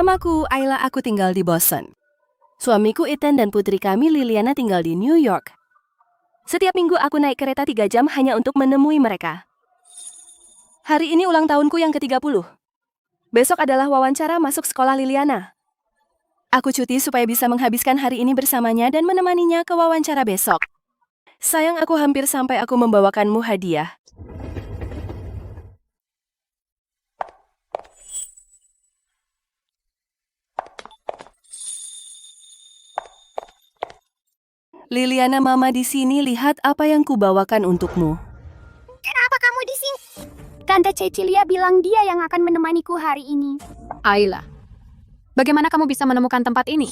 Namaku Ayla, aku tinggal di Boston. Suamiku Ethan dan putri kami Liliana tinggal di New York. Setiap minggu aku naik kereta 3 jam hanya untuk menemui mereka. Hari ini ulang tahunku yang ke-30. Besok adalah wawancara masuk sekolah Liliana. Aku cuti supaya bisa menghabiskan hari ini bersamanya dan menemaninya ke wawancara besok. Sayang, aku hampir sampai aku membawakanmu hadiah. Liliana, mama di sini, lihat apa yang kubawakan untukmu. Kenapa kamu di sini? Tante Cecilia bilang dia yang akan menemaniku hari ini. Ayla, bagaimana kamu bisa menemukan tempat ini?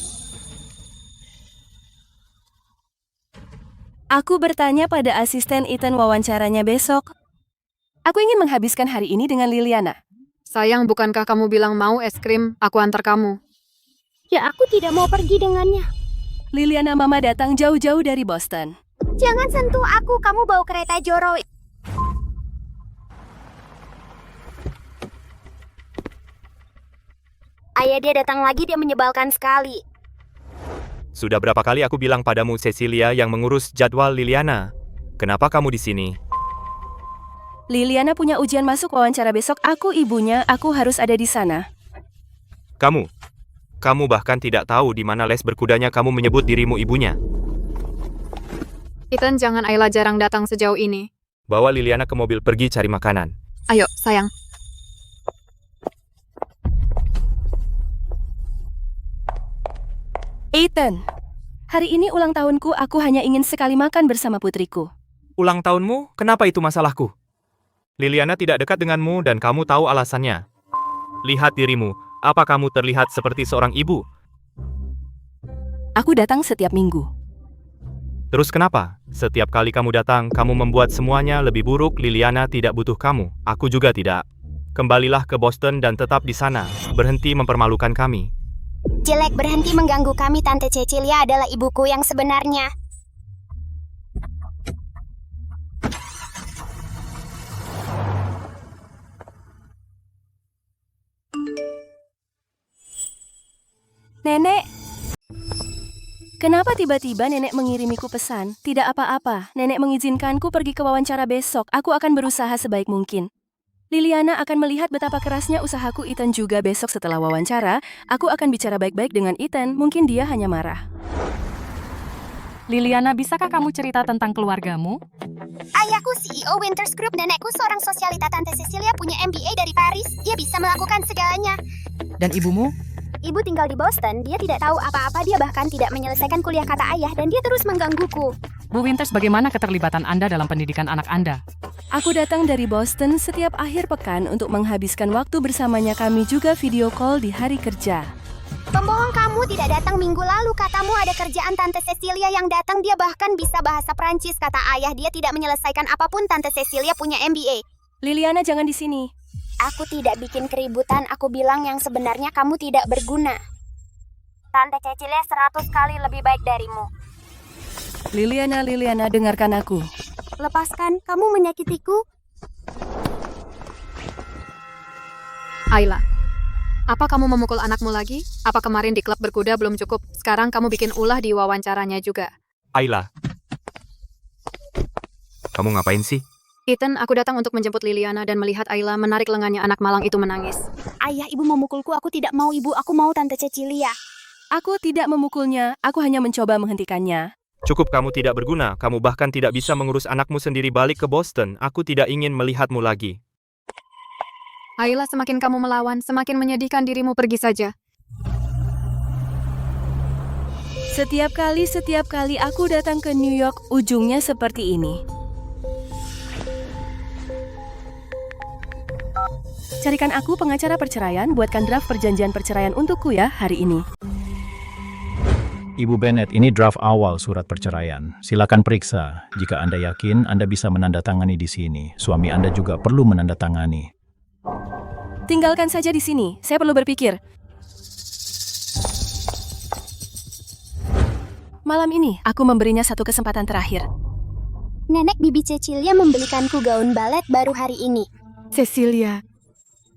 Aku bertanya pada asisten Ethan wawancaranya besok. Aku ingin menghabiskan hari ini dengan Liliana. Sayang, bukankah kamu bilang mau es krim? Aku antar kamu. Ya, aku tidak mau pergi dengannya. Liliana, mama datang jauh-jauh dari Boston. Jangan sentuh aku, kamu bawa kereta Joro. Ayah, dia datang lagi, dia menyebalkan sekali. Sudah berapa kali aku bilang padamu, Cecilia yang mengurus jadwal Liliana. Kenapa kamu di sini? Liliana punya ujian masuk wawancara besok. Aku ibunya, aku harus ada di sana. Kamu bahkan tidak tahu di mana les berkudanya kamu menyebut dirimu ibunya. Ethan, jangan Ayla jarang datang sejauh ini. Bawa Liliana ke mobil pergi cari makanan. Ayo, sayang. Ethan, hari ini ulang tahunku, aku hanya ingin sekali makan bersama putriku. Ulang tahunmu? Kenapa itu masalahku? Liliana tidak dekat denganmu dan kamu tahu alasannya. Lihat dirimu, apa kamu terlihat seperti seorang ibu? Aku datang setiap minggu. Terus kenapa? Setiap kali kamu datang, kamu membuat semuanya lebih buruk. Liliana tidak butuh kamu, aku juga tidak. Kembalilah ke Boston dan tetap di sana. Berhenti mempermalukan kami. Jelek, berhenti mengganggu kami. Tante Cecilia adalah ibuku yang sebenarnya. Nenek, kenapa tiba-tiba nenek mengirimiku pesan? Tidak apa-apa, nenek mengizinkanku pergi ke wawancara besok. Aku akan berusaha sebaik mungkin. Liliana akan melihat betapa kerasnya usahaku. Ethan juga besok setelah wawancara. Aku akan bicara baik-baik dengan Ethan, mungkin dia hanya marah. Liliana, bisakah kamu cerita tentang keluargamu? Ayahku CEO Winters Group, nenekku seorang sosialita. Tante Cecilia punya MBA dari Paris. Dia bisa melakukan segalanya. Dan ibumu? Ibu tinggal di Boston, dia tidak tahu apa-apa, dia bahkan tidak menyelesaikan kuliah kata ayah, dan dia terus menggangguku. Bu Winters, bagaimana keterlibatan Anda dalam pendidikan anak Anda? Aku datang dari Boston setiap akhir pekan untuk menghabiskan waktu bersamanya. Kami juga video call di hari kerja. Pembohong, kamu tidak datang minggu lalu, katamu ada kerjaan. Tante Cecilia yang datang, dia bahkan bisa bahasa Prancis, kata ayah. Dia tidak menyelesaikan apapun. Tante Cecilia punya MBA. Liliana, jangan di sini. Aku tidak bikin keributan, aku bilang yang sebenarnya kamu tidak berguna. Tante Cecilia 100 kali lebih baik darimu. Liliana, dengarkan aku. Lepaskan, kamu menyakitiku. Ayla, apa kamu memukul anakmu lagi? Apa kemarin di klub berkuda belum cukup? Sekarang kamu bikin ulah di wawancaranya juga. Ayla, kamu ngapain sih? Ethan, aku datang untuk menjemput Liliana dan melihat Ayla menarik lengannya anak malang itu menangis. Ayah, ibu memukulku, aku tidak mau ibu, aku mau Tante Cecilia. Aku tidak memukulnya, aku hanya mencoba menghentikannya. Cukup, kamu tidak berguna. Kamu bahkan tidak bisa mengurus anakmu sendiri. Balik ke Boston. Aku tidak ingin melihatmu lagi. Ayla, semakin kamu melawan, semakin menyedihkan. Dirimu pergi saja. Setiap kali aku datang ke New York, ujungnya seperti ini. Carikan aku pengacara perceraian, buatkan draft perjanjian perceraian untukku ya hari ini. Ibu Bennett, ini draft awal surat perceraian. Silakan periksa. Jika Anda yakin, Anda bisa menandatangani di sini. Suami Anda juga perlu menandatangani. Tinggalkan saja di sini, saya perlu berpikir. Malam ini, aku memberinya satu kesempatan terakhir. Nenek bibi Cecilia membelikanku gaun balet baru hari ini. Cecilia,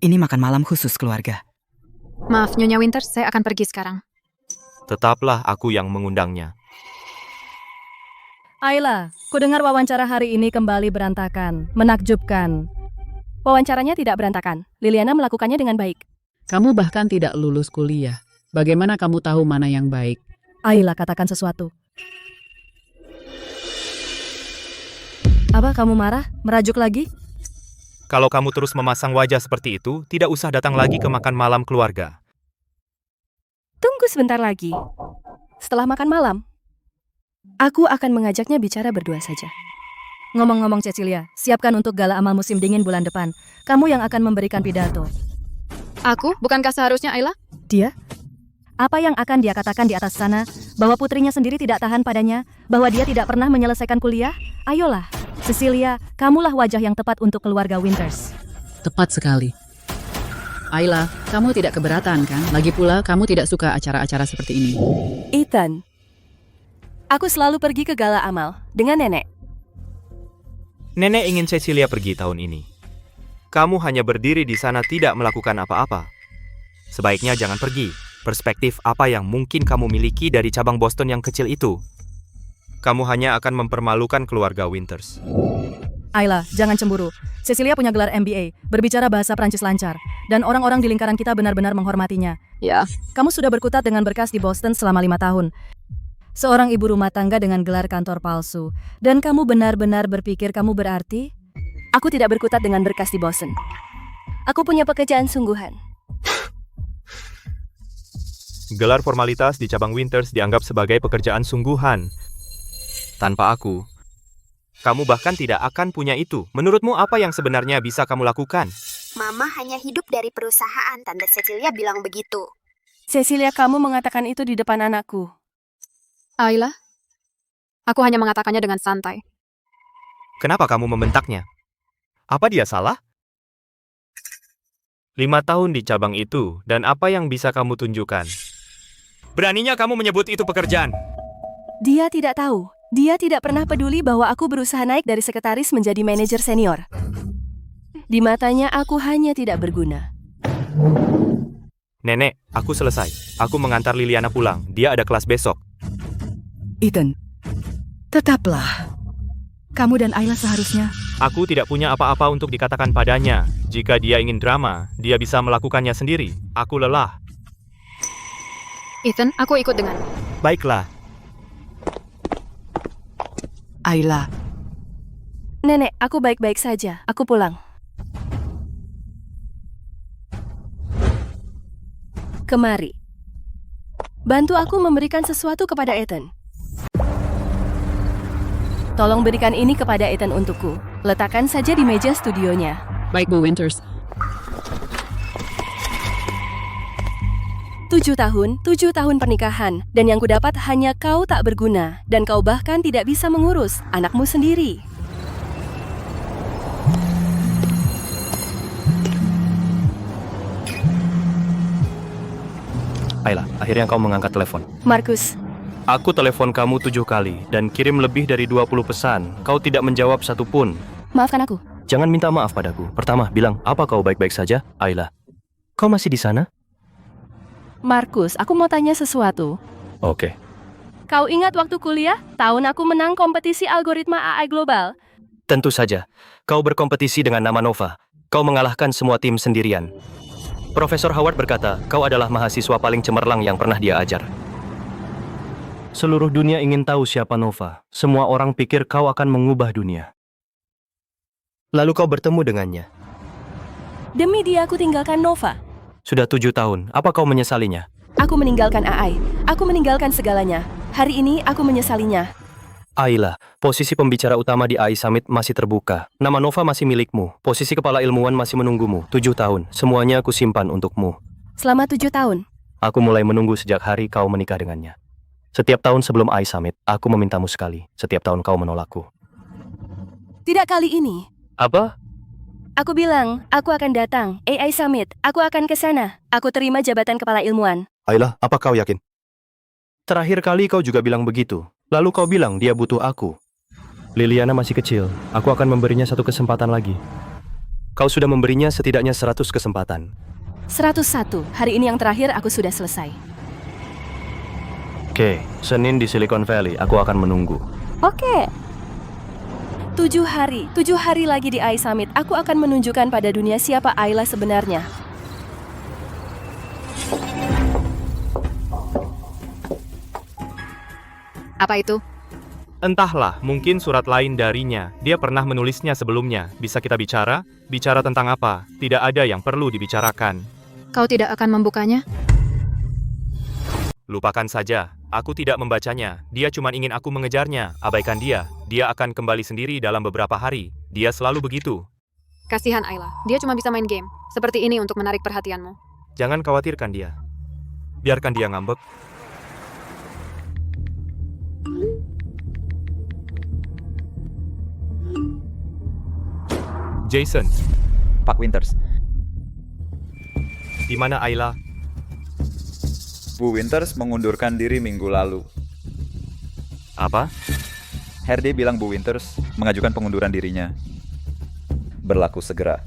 ini makan malam khusus keluarga. Maaf, Nyonya Winters, saya akan pergi sekarang. Tetaplah aku yang mengundangnya. Ayla, kudengar wawancara hari ini kembali berantakan, menakjubkan. Wawancaranya tidak berantakan. Liliana melakukannya dengan baik. Kamu bahkan tidak lulus kuliah. Bagaimana kamu tahu mana yang baik? Ayla, katakan sesuatu. Apa kamu marah? Merajuk lagi? Kalau kamu terus memasang wajah seperti itu, tidak usah datang lagi ke makan malam keluarga. Tunggu sebentar lagi. Setelah makan malam, aku akan mengajaknya bicara berdua saja. Ngomong-ngomong Cecilia, siapkan untuk gala amal musim dingin bulan depan. Kamu yang akan memberikan pidato. Aku? Bukankah seharusnya Ayla? Dia? Apa yang akan dia katakan di atas sana? Bahwa putrinya sendiri tidak tahan padanya? Bahwa dia tidak pernah menyelesaikan kuliah? Ayolah, Cecilia, kamulah wajah yang tepat untuk keluarga Winters. Tepat sekali. Ayla, kamu tidak keberatan kan? Lagi pula, kamu tidak suka acara-acara seperti ini. Ethan, aku selalu pergi ke gala amal dengan nenek. Nenek ingin Cecilia pergi tahun ini. Kamu hanya berdiri di sana tidak melakukan apa-apa. Sebaiknya jangan pergi. Perspektif apa yang mungkin kamu miliki dari cabang Boston yang kecil itu? Kamu hanya akan mempermalukan keluarga Winters. Ayla, jangan cemburu. Cecilia punya gelar MBA, berbicara bahasa Prancis lancar, dan orang-orang di lingkaran kita benar-benar menghormatinya. Ya. Kamu sudah berkutat dengan berkas di Boston selama 5 tahun. Seorang ibu rumah tangga dengan gelar kantor palsu. Dan kamu benar-benar berpikir kamu berarti? Aku tidak berkutat dengan berkas di Boston. Aku punya pekerjaan sungguhan. Gelar formalitas di cabang Winters dianggap sebagai pekerjaan sungguhan. Tanpa aku, kamu bahkan tidak akan punya itu. Menurutmu apa yang sebenarnya bisa kamu lakukan? Mama hanya hidup dari perusahaan, Tante Cecilia bilang begitu. Cecilia, kamu mengatakan itu di depan anakku. Ayla? Aku hanya mengatakannya dengan santai. Kenapa kamu membentaknya? Apa dia salah? 5 tahun di cabang itu, dan apa yang bisa kamu tunjukkan? Beraninya kamu menyebut itu pekerjaan. Dia tidak tahu. Dia tidak pernah peduli bahwa aku berusaha naik dari sekretaris menjadi manajer senior. Di matanya aku hanya tidak berguna. Nenek, aku selesai. Aku mengantar Liliana pulang. Dia ada kelas besok. Ethan, tetaplah. Kamu dan Ayla seharusnya... Aku tidak punya apa-apa untuk dikatakan padanya. Jika dia ingin drama, dia bisa melakukannya sendiri. Aku lelah. Ethan, aku ikut dengan. Baiklah. Ayla, Nenek, aku baik-baik saja. Aku pulang. Kemari. Bantu aku memberikan sesuatu kepada Ethan. Tolong berikan ini kepada Ethan untukku. Letakkan saja di meja studionya. Baik, Bu Winters. 7 tahun pernikahan. Dan yang kudapat hanya kau tak berguna. Dan kau bahkan tidak bisa mengurus anakmu sendiri. Ayla, akhirnya kau mengangkat telepon. Markus, Aku telepon kamu 7 kali dan kirim lebih dari 20 pesan. Kau tidak menjawab satu pun. maafkan aku. Jangan minta maaf padaku. Pertama, bilang, apa kau baik-baik saja? Ayla, kau masih di sana? Markus, aku mau tanya sesuatu. Oke. Kau ingat waktu kuliah? Tahun aku menang kompetisi algoritma AI global. Tentu saja. Kau berkompetisi dengan nama Nova. Kau mengalahkan semua tim sendirian. Profesor Howard berkata, kau adalah mahasiswa paling cemerlang yang pernah dia ajar. Seluruh dunia ingin tahu siapa Nova. Semua orang pikir kau akan mengubah dunia. Lalu kau bertemu dengannya. Demi dia aku tinggalkan Nova. Sudah 7 tahun. Apa kau menyesalinya? Aku meninggalkan AI. Aku meninggalkan segalanya. Hari ini aku menyesalinya. Ayla, posisi pembicara utama di AI Summit masih terbuka. Nama Nova masih milikmu. Posisi kepala ilmuwan masih menunggumu. 7 tahun. Semuanya aku simpan untukmu. Selama 7 tahun. Aku mulai menunggu sejak hari kau menikah dengannya. Setiap tahun sebelum AI Summit, aku memintamu sekali. Setiap tahun kau menolakku. Tidak kali ini. Apa? Aku bilang, aku akan datang. AI Summit. Aku akan ke sana. Aku terima jabatan kepala ilmuwan. Ayla, apa kau yakin? Terakhir kali kau juga bilang begitu. Lalu kau bilang dia butuh aku. Liliana masih kecil. Aku akan memberinya 1 kesempatan lagi. Kau sudah memberinya setidaknya 100 kesempatan. 101. Hari ini yang terakhir aku sudah selesai. Oke, Senin di Silicon Valley. Aku akan menunggu. Oke. 7 hari lagi di AI Summit. Aku akan menunjukkan pada dunia siapa Ayla sebenarnya. Apa itu? Entahlah, mungkin surat lain darinya. Dia pernah menulisnya sebelumnya. Bisa kita bicara? Bicara tentang apa? Tidak ada yang perlu dibicarakan. Kau tidak akan membukanya? Lupakan saja. Aku tidak membacanya. Dia cuma ingin aku mengejarnya. Abaikan dia. Dia akan kembali sendiri dalam beberapa hari. Dia selalu begitu. Kasihan Ayla, dia cuma bisa main game. Seperti ini untuk menarik perhatianmu. Jangan khawatirkan dia. Biarkan dia ngambek. Jason, Pak Winters. di mana Ayla? Bu Winters mengundurkan diri minggu lalu. Apa? Herdy bilang Bu Winters mengajukan pengunduran dirinya. Berlaku segera.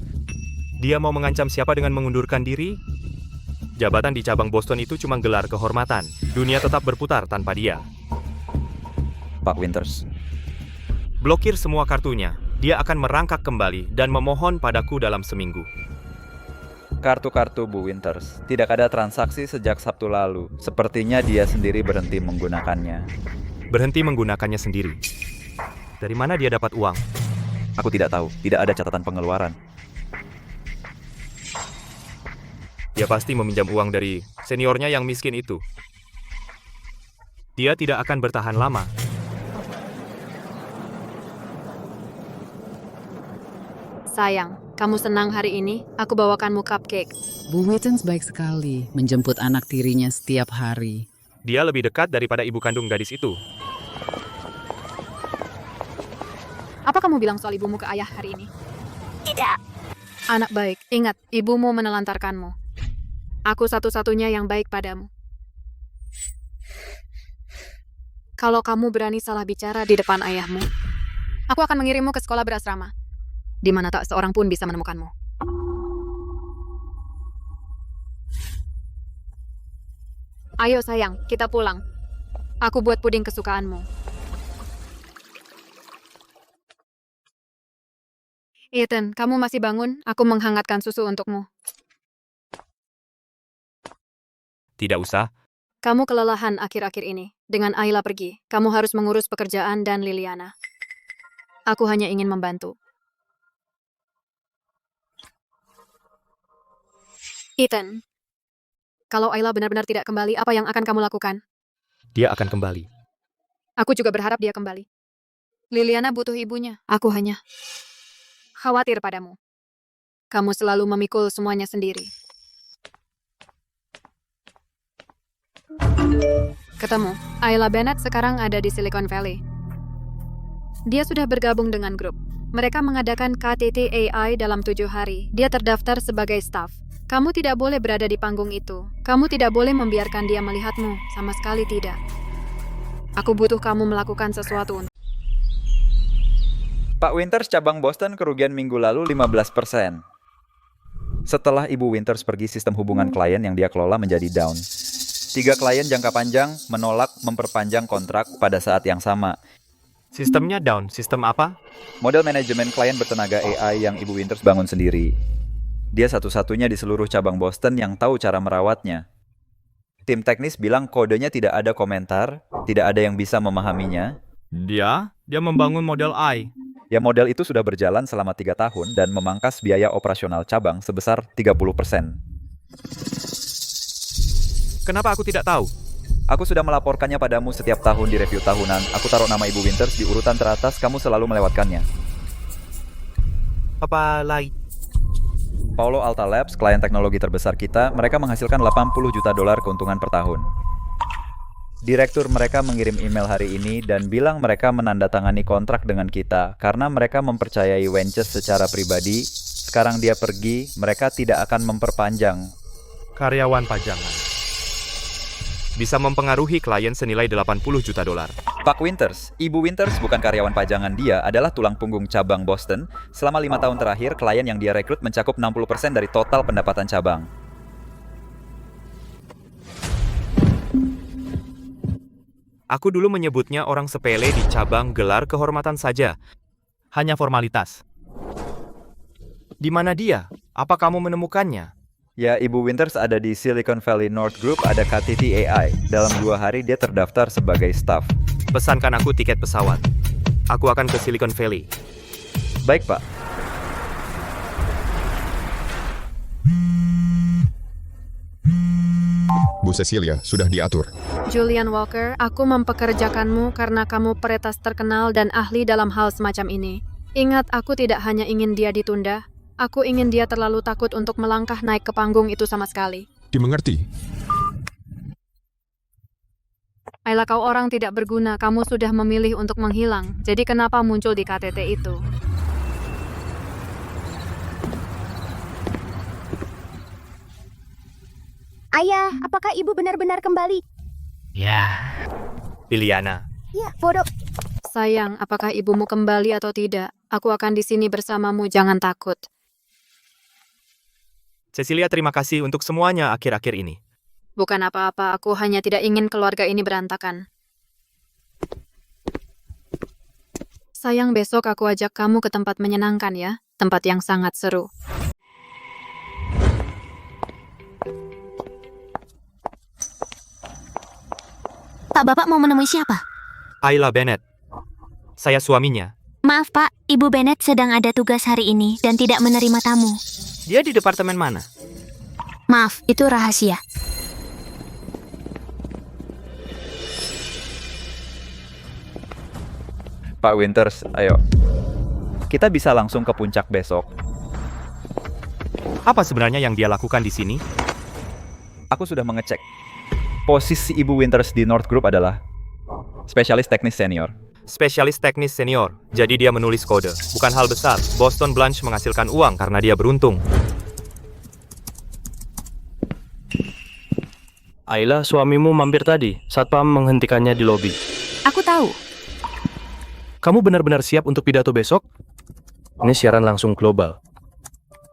Dia mau mengancam siapa dengan mengundurkan diri? Jabatan di cabang Boston itu cuma gelar kehormatan. Dunia tetap berputar tanpa dia. Pak Winters. Blokir semua kartunya. Dia akan merangkak kembali dan memohon padaku dalam seminggu. Kartu-kartu Bu Winters. Tidak ada transaksi sejak Sabtu lalu. Sepertinya dia sendiri berhenti menggunakannya. Berhenti menggunakannya sendiri. Dari mana dia dapat uang? Aku tidak tahu. Tidak ada catatan pengeluaran. Dia pasti meminjam uang dari seniornya yang miskin itu. Dia tidak akan bertahan lama. Sayang, kamu senang hari ini? Aku bawakanmu cupcake. Bu Wittens baik sekali menjemput anak tirinya setiap hari. Dia lebih dekat daripada ibu kandung gadis itu. Apa kamu bilang soal ibumu ke ayah hari ini? Tidak. Anak baik, ingat, ibumu menelantarkanmu. Aku satu-satunya yang baik padamu. Kalau kamu berani salah bicara di depan ayahmu, aku akan mengirimmu ke sekolah berasrama, di mana tak seorang pun bisa menemukanmu. Ayo sayang, kita pulang. Aku buat puding kesukaanmu. Ethan, kamu masih bangun? Aku menghangatkan susu untukmu. Tidak usah. Kamu kelelahan akhir-akhir ini. Dengan Ayla pergi, kamu harus mengurus pekerjaan dan Liliana. Aku hanya ingin membantu. Ethan, kalau Ayla benar-benar tidak kembali, apa yang akan kamu lakukan? Dia akan kembali. Aku juga berharap dia kembali. Liliana butuh ibunya. Aku hanya khawatir padamu. Kamu selalu memikul semuanya sendiri. Ketemu, Ayla Bennett sekarang ada di Silicon Valley. Dia sudah bergabung dengan grup. Mereka mengadakan KTT AI dalam 7 hari. Dia terdaftar sebagai staff. Kamu tidak boleh berada di panggung itu. Kamu tidak boleh membiarkan dia melihatmu. Sama sekali tidak. Aku butuh kamu melakukan sesuatu. Pak Winters cabang Boston kerugian minggu lalu 15%. Setelah Ibu Winters pergi, sistem hubungan klien yang dia kelola menjadi down. 3 klien jangka panjang menolak memperpanjang kontrak pada saat yang sama. Sistemnya down. Sistem apa? Model manajemen klien bertenaga AI yang Ibu Winters bangun sendiri. Dia satu-satunya di seluruh cabang Boston yang tahu cara merawatnya. Tim teknis bilang kodenya tidak ada komentar, tidak ada yang bisa memahaminya. Dia membangun model AI. Ya, model itu sudah berjalan selama 3 tahun dan memangkas biaya operasional cabang sebesar 30%. Kenapa aku tidak tahu? Aku sudah melaporkannya padamu setiap tahun di review tahunan. Aku taruh nama Ibu Winters di urutan teratas, kamu selalu melewatkannya. Apa lagi? Palo Alto Labs, klien teknologi terbesar kita, mereka menghasilkan $80 juta keuntungan per tahun. Direktur mereka mengirim email hari ini dan bilang mereka menandatangani kontrak dengan kita karena mereka mempercayai Wences secara pribadi. Sekarang dia pergi, mereka tidak akan memperpanjang. Karyawan pajangan. Bisa mempengaruhi klien senilai $80 juta. Pak Winters, Ibu Winters bukan karyawan pajangan, dia adalah tulang punggung cabang Boston. Selama 5 tahun terakhir, klien yang dia rekrut mencakup 60% dari total pendapatan cabang. Aku dulu menyebutnya orang sepele di cabang gelar kehormatan saja. Hanya formalitas. Di mana dia? Apa kamu menemukannya? Ya, Ibu Winters ada di Silicon Valley North Group, ada KTT AI. Dalam 2 hari dia terdaftar sebagai staff. Pesankan aku tiket pesawat. Aku akan ke Silicon Valley. Baik, Pak. Bu Cecilia, sudah diatur. Julian Walker, aku mempekerjakanmu karena kamu peretas terkenal dan ahli dalam hal semacam ini. Ingat, aku tidak hanya ingin dia ditunda. Aku ingin dia terlalu takut untuk melangkah naik ke panggung itu sama sekali. Dimengerti. Ayla, kau orang tidak berguna. Kamu sudah memilih untuk menghilang. Jadi kenapa muncul di KTT itu? Ayah, apakah ibu benar-benar kembali? Ya. Liliana. Ya, bodoh. Sayang, apakah ibumu kembali atau tidak? Aku akan di sini bersamamu, jangan takut. Cecilia, terima kasih untuk semuanya akhir-akhir ini. Bukan apa-apa, aku hanya tidak ingin keluarga ini berantakan. Sayang, besok aku ajak kamu ke tempat menyenangkan ya. Tempat yang sangat seru. Pak, Bapak mau menemui siapa? Ayla Bennett. Saya suaminya. Maaf, Pak. Ibu Bennett sedang ada tugas hari ini dan tidak menerima tamu. Dia di departemen mana? Maaf, itu rahasia. Pak Winters, ayo. Kita bisa langsung ke puncak besok. Apa sebenarnya yang dia lakukan di sini? Aku sudah mengecek. Posisi Ibu Winters di North Group adalah spesialis teknis senior. Spesialis teknis senior, jadi dia menulis kode. Bukan hal besar, Boston Blanche menghasilkan uang karena dia beruntung. Ayla, suamimu mampir tadi. Satpam menghentikannya di lobi. Aku tahu. Kamu benar-benar siap untuk pidato besok? Ini siaran langsung global.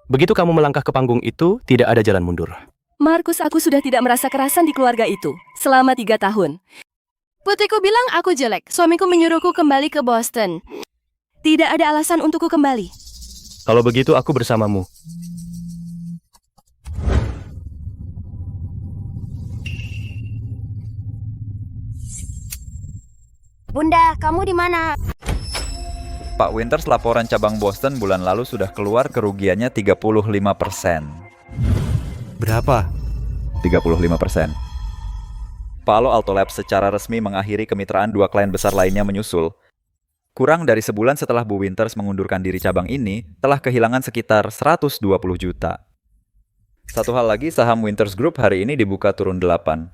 Begitu kamu melangkah ke panggung itu, tidak ada jalan mundur. Markus, aku sudah tidak merasa kerasan di keluarga itu selama 3 tahun. Putriku bilang aku jelek. Suamiku menyuruhku kembali ke Boston. Tidak ada alasan untukku kembali. Kalau begitu, aku bersamamu. Bunda, kamu di mana? Pak Winters, laporan cabang Boston bulan lalu sudah keluar, kerugiannya 35%. Berapa? 35%. Palo Alto Labs secara resmi mengakhiri kemitraan 2 klien besar lainnya menyusul. Kurang dari sebulan setelah Bu Winters mengundurkan diri, cabang ini telah kehilangan sekitar 120 juta. Satu hal lagi, saham Winters Group hari ini dibuka turun 8.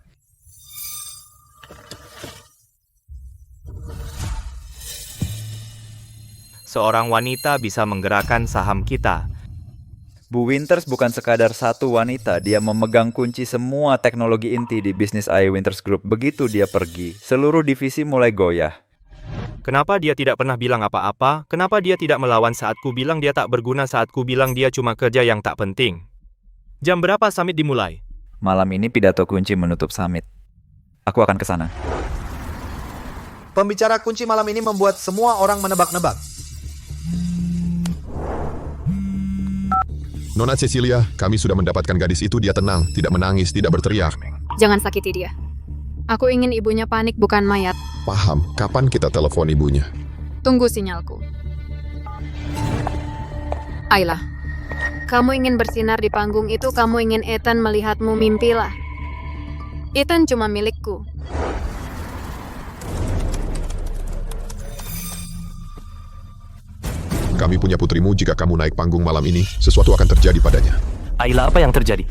Seorang wanita bisa menggerakkan saham kita. Bu Winters bukan sekadar satu wanita, dia memegang kunci semua teknologi inti di bisnis AI Winters Group. Begitu dia pergi, seluruh divisi mulai goyah. Kenapa dia tidak pernah bilang apa-apa? Kenapa dia tidak melawan saat ku bilang dia tak berguna, saat ku bilang dia cuma kerja yang tak penting? Jam berapa summit dimulai? Malam ini pidato kunci menutup summit. Aku akan ke sana. Pembicara kunci malam ini membuat semua orang menebak-nebak. Nona Cecilia, kami sudah mendapatkan gadis itu. Dia tenang, tidak menangis, tidak berteriak. Jangan sakiti dia. Aku ingin ibunya panik, bukan mayat. Paham, kapan kita telepon ibunya? Tunggu sinyalku. Ayla, kamu ingin bersinar di panggung itu, kamu ingin Ethan melihatmu, mimpilah. Ethan cuma milikku. Kami punya putrimu. Jika kamu naik panggung malam ini, sesuatu akan terjadi padanya. Ayla, apa yang terjadi?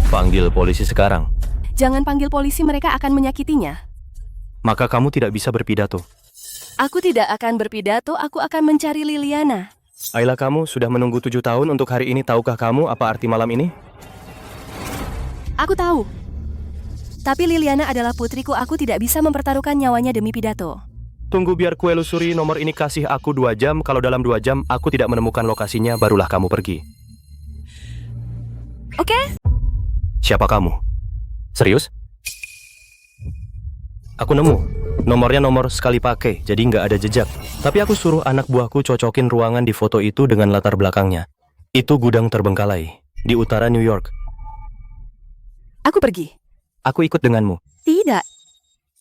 Panggil polisi sekarang. Jangan panggil polisi, mereka akan menyakitinya. Maka kamu tidak bisa berpidato. Aku tidak akan berpidato, aku akan mencari Liliana. Ayla, kamu sudah menunggu 7 tahun untuk hari ini. Tahukah kamu apa arti malam ini? Aku tahu. Tapi Liliana adalah putriku, aku tidak bisa mempertaruhkan nyawanya demi pidato. Tunggu biar kue lusuri nomor ini, kasih aku 2 jam. Kalau dalam 2 jam aku tidak menemukan lokasinya, barulah kamu pergi. Oke? Siapa kamu? Serius? Aku nemu. Nomornya nomor sekali pakai, jadi nggak ada jejak. Tapi aku suruh anak buahku cocokin ruangan di foto itu dengan latar belakangnya. Itu gudang terbengkalai, di utara New York. Aku pergi. Aku ikut denganmu. Tidak.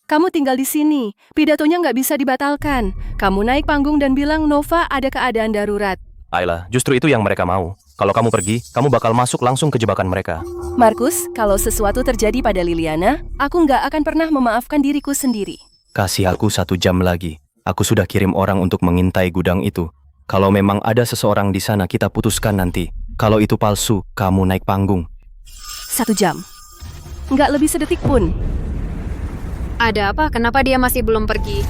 Kamu tinggal di sini. Pidatonya nggak bisa dibatalkan. Kamu naik panggung dan bilang Nova ada keadaan darurat. Ayla, justru itu yang mereka mau. Kalau kamu pergi, kamu bakal masuk langsung ke jebakan mereka. Markus, kalau sesuatu terjadi pada Liliana, aku nggak akan pernah memaafkan diriku sendiri. Kasih aku 1 jam lagi. Aku sudah kirim orang untuk mengintai gudang itu. Kalau memang ada seseorang di sana, kita putuskan nanti. Kalau itu palsu, kamu naik panggung. 1 jam. Nggak lebih sedetik pun. Ada apa? Kenapa dia masih belum pergi?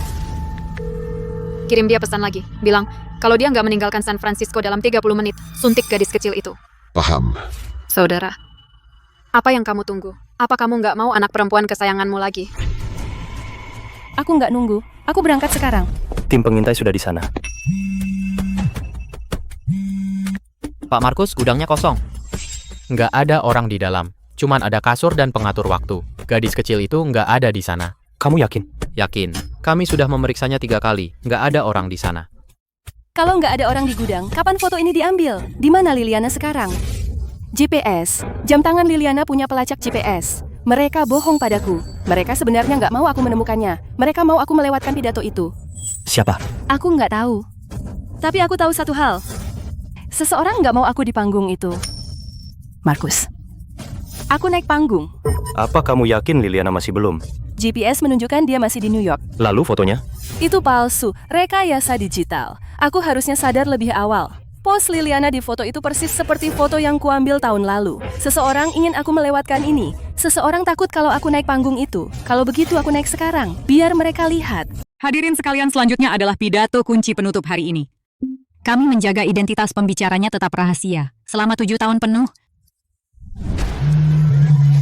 Kirim dia pesan lagi. Bilang, kalau dia nggak meninggalkan San Francisco dalam 30 menit, suntik gadis kecil itu. Paham. Saudara, apa yang kamu tunggu? Apa kamu nggak mau anak perempuan kesayanganmu lagi? Aku nggak nunggu. Aku berangkat sekarang. Tim pengintai sudah di sana. Pak Markus, gudangnya kosong. Nggak ada orang di dalam. Cuman ada kasur dan pengatur waktu. Gadis kecil itu nggak ada di sana. Kamu yakin? Yakin. Kami sudah memeriksanya 3 kali. Nggak ada orang di sana. Kalau nggak ada orang di gudang, kapan foto ini diambil? Di mana Liliana sekarang? GPS. Jam tangan Liliana punya pelacak GPS. Mereka bohong padaku. Mereka sebenarnya nggak mau aku menemukannya. Mereka mau aku melewatkan pidato itu. Siapa? Aku nggak tahu. Tapi aku tahu satu hal. Seseorang nggak mau aku di panggung itu. Markus. Aku naik panggung. Apa kamu yakin Liliana masih belum? GPS menunjukkan dia masih di New York. Lalu fotonya? Itu palsu, rekayasa digital. Aku harusnya sadar lebih awal. Pos Liliana di foto itu persis seperti foto yang kuambil tahun lalu. Seseorang ingin aku melewatkan ini. Seseorang takut kalau aku naik panggung itu. Kalau begitu aku naik sekarang, biar mereka lihat. Hadirin sekalian, selanjutnya adalah pidato kunci penutup hari ini. Kami menjaga identitas pembicaranya tetap rahasia selama 7 tahun penuh.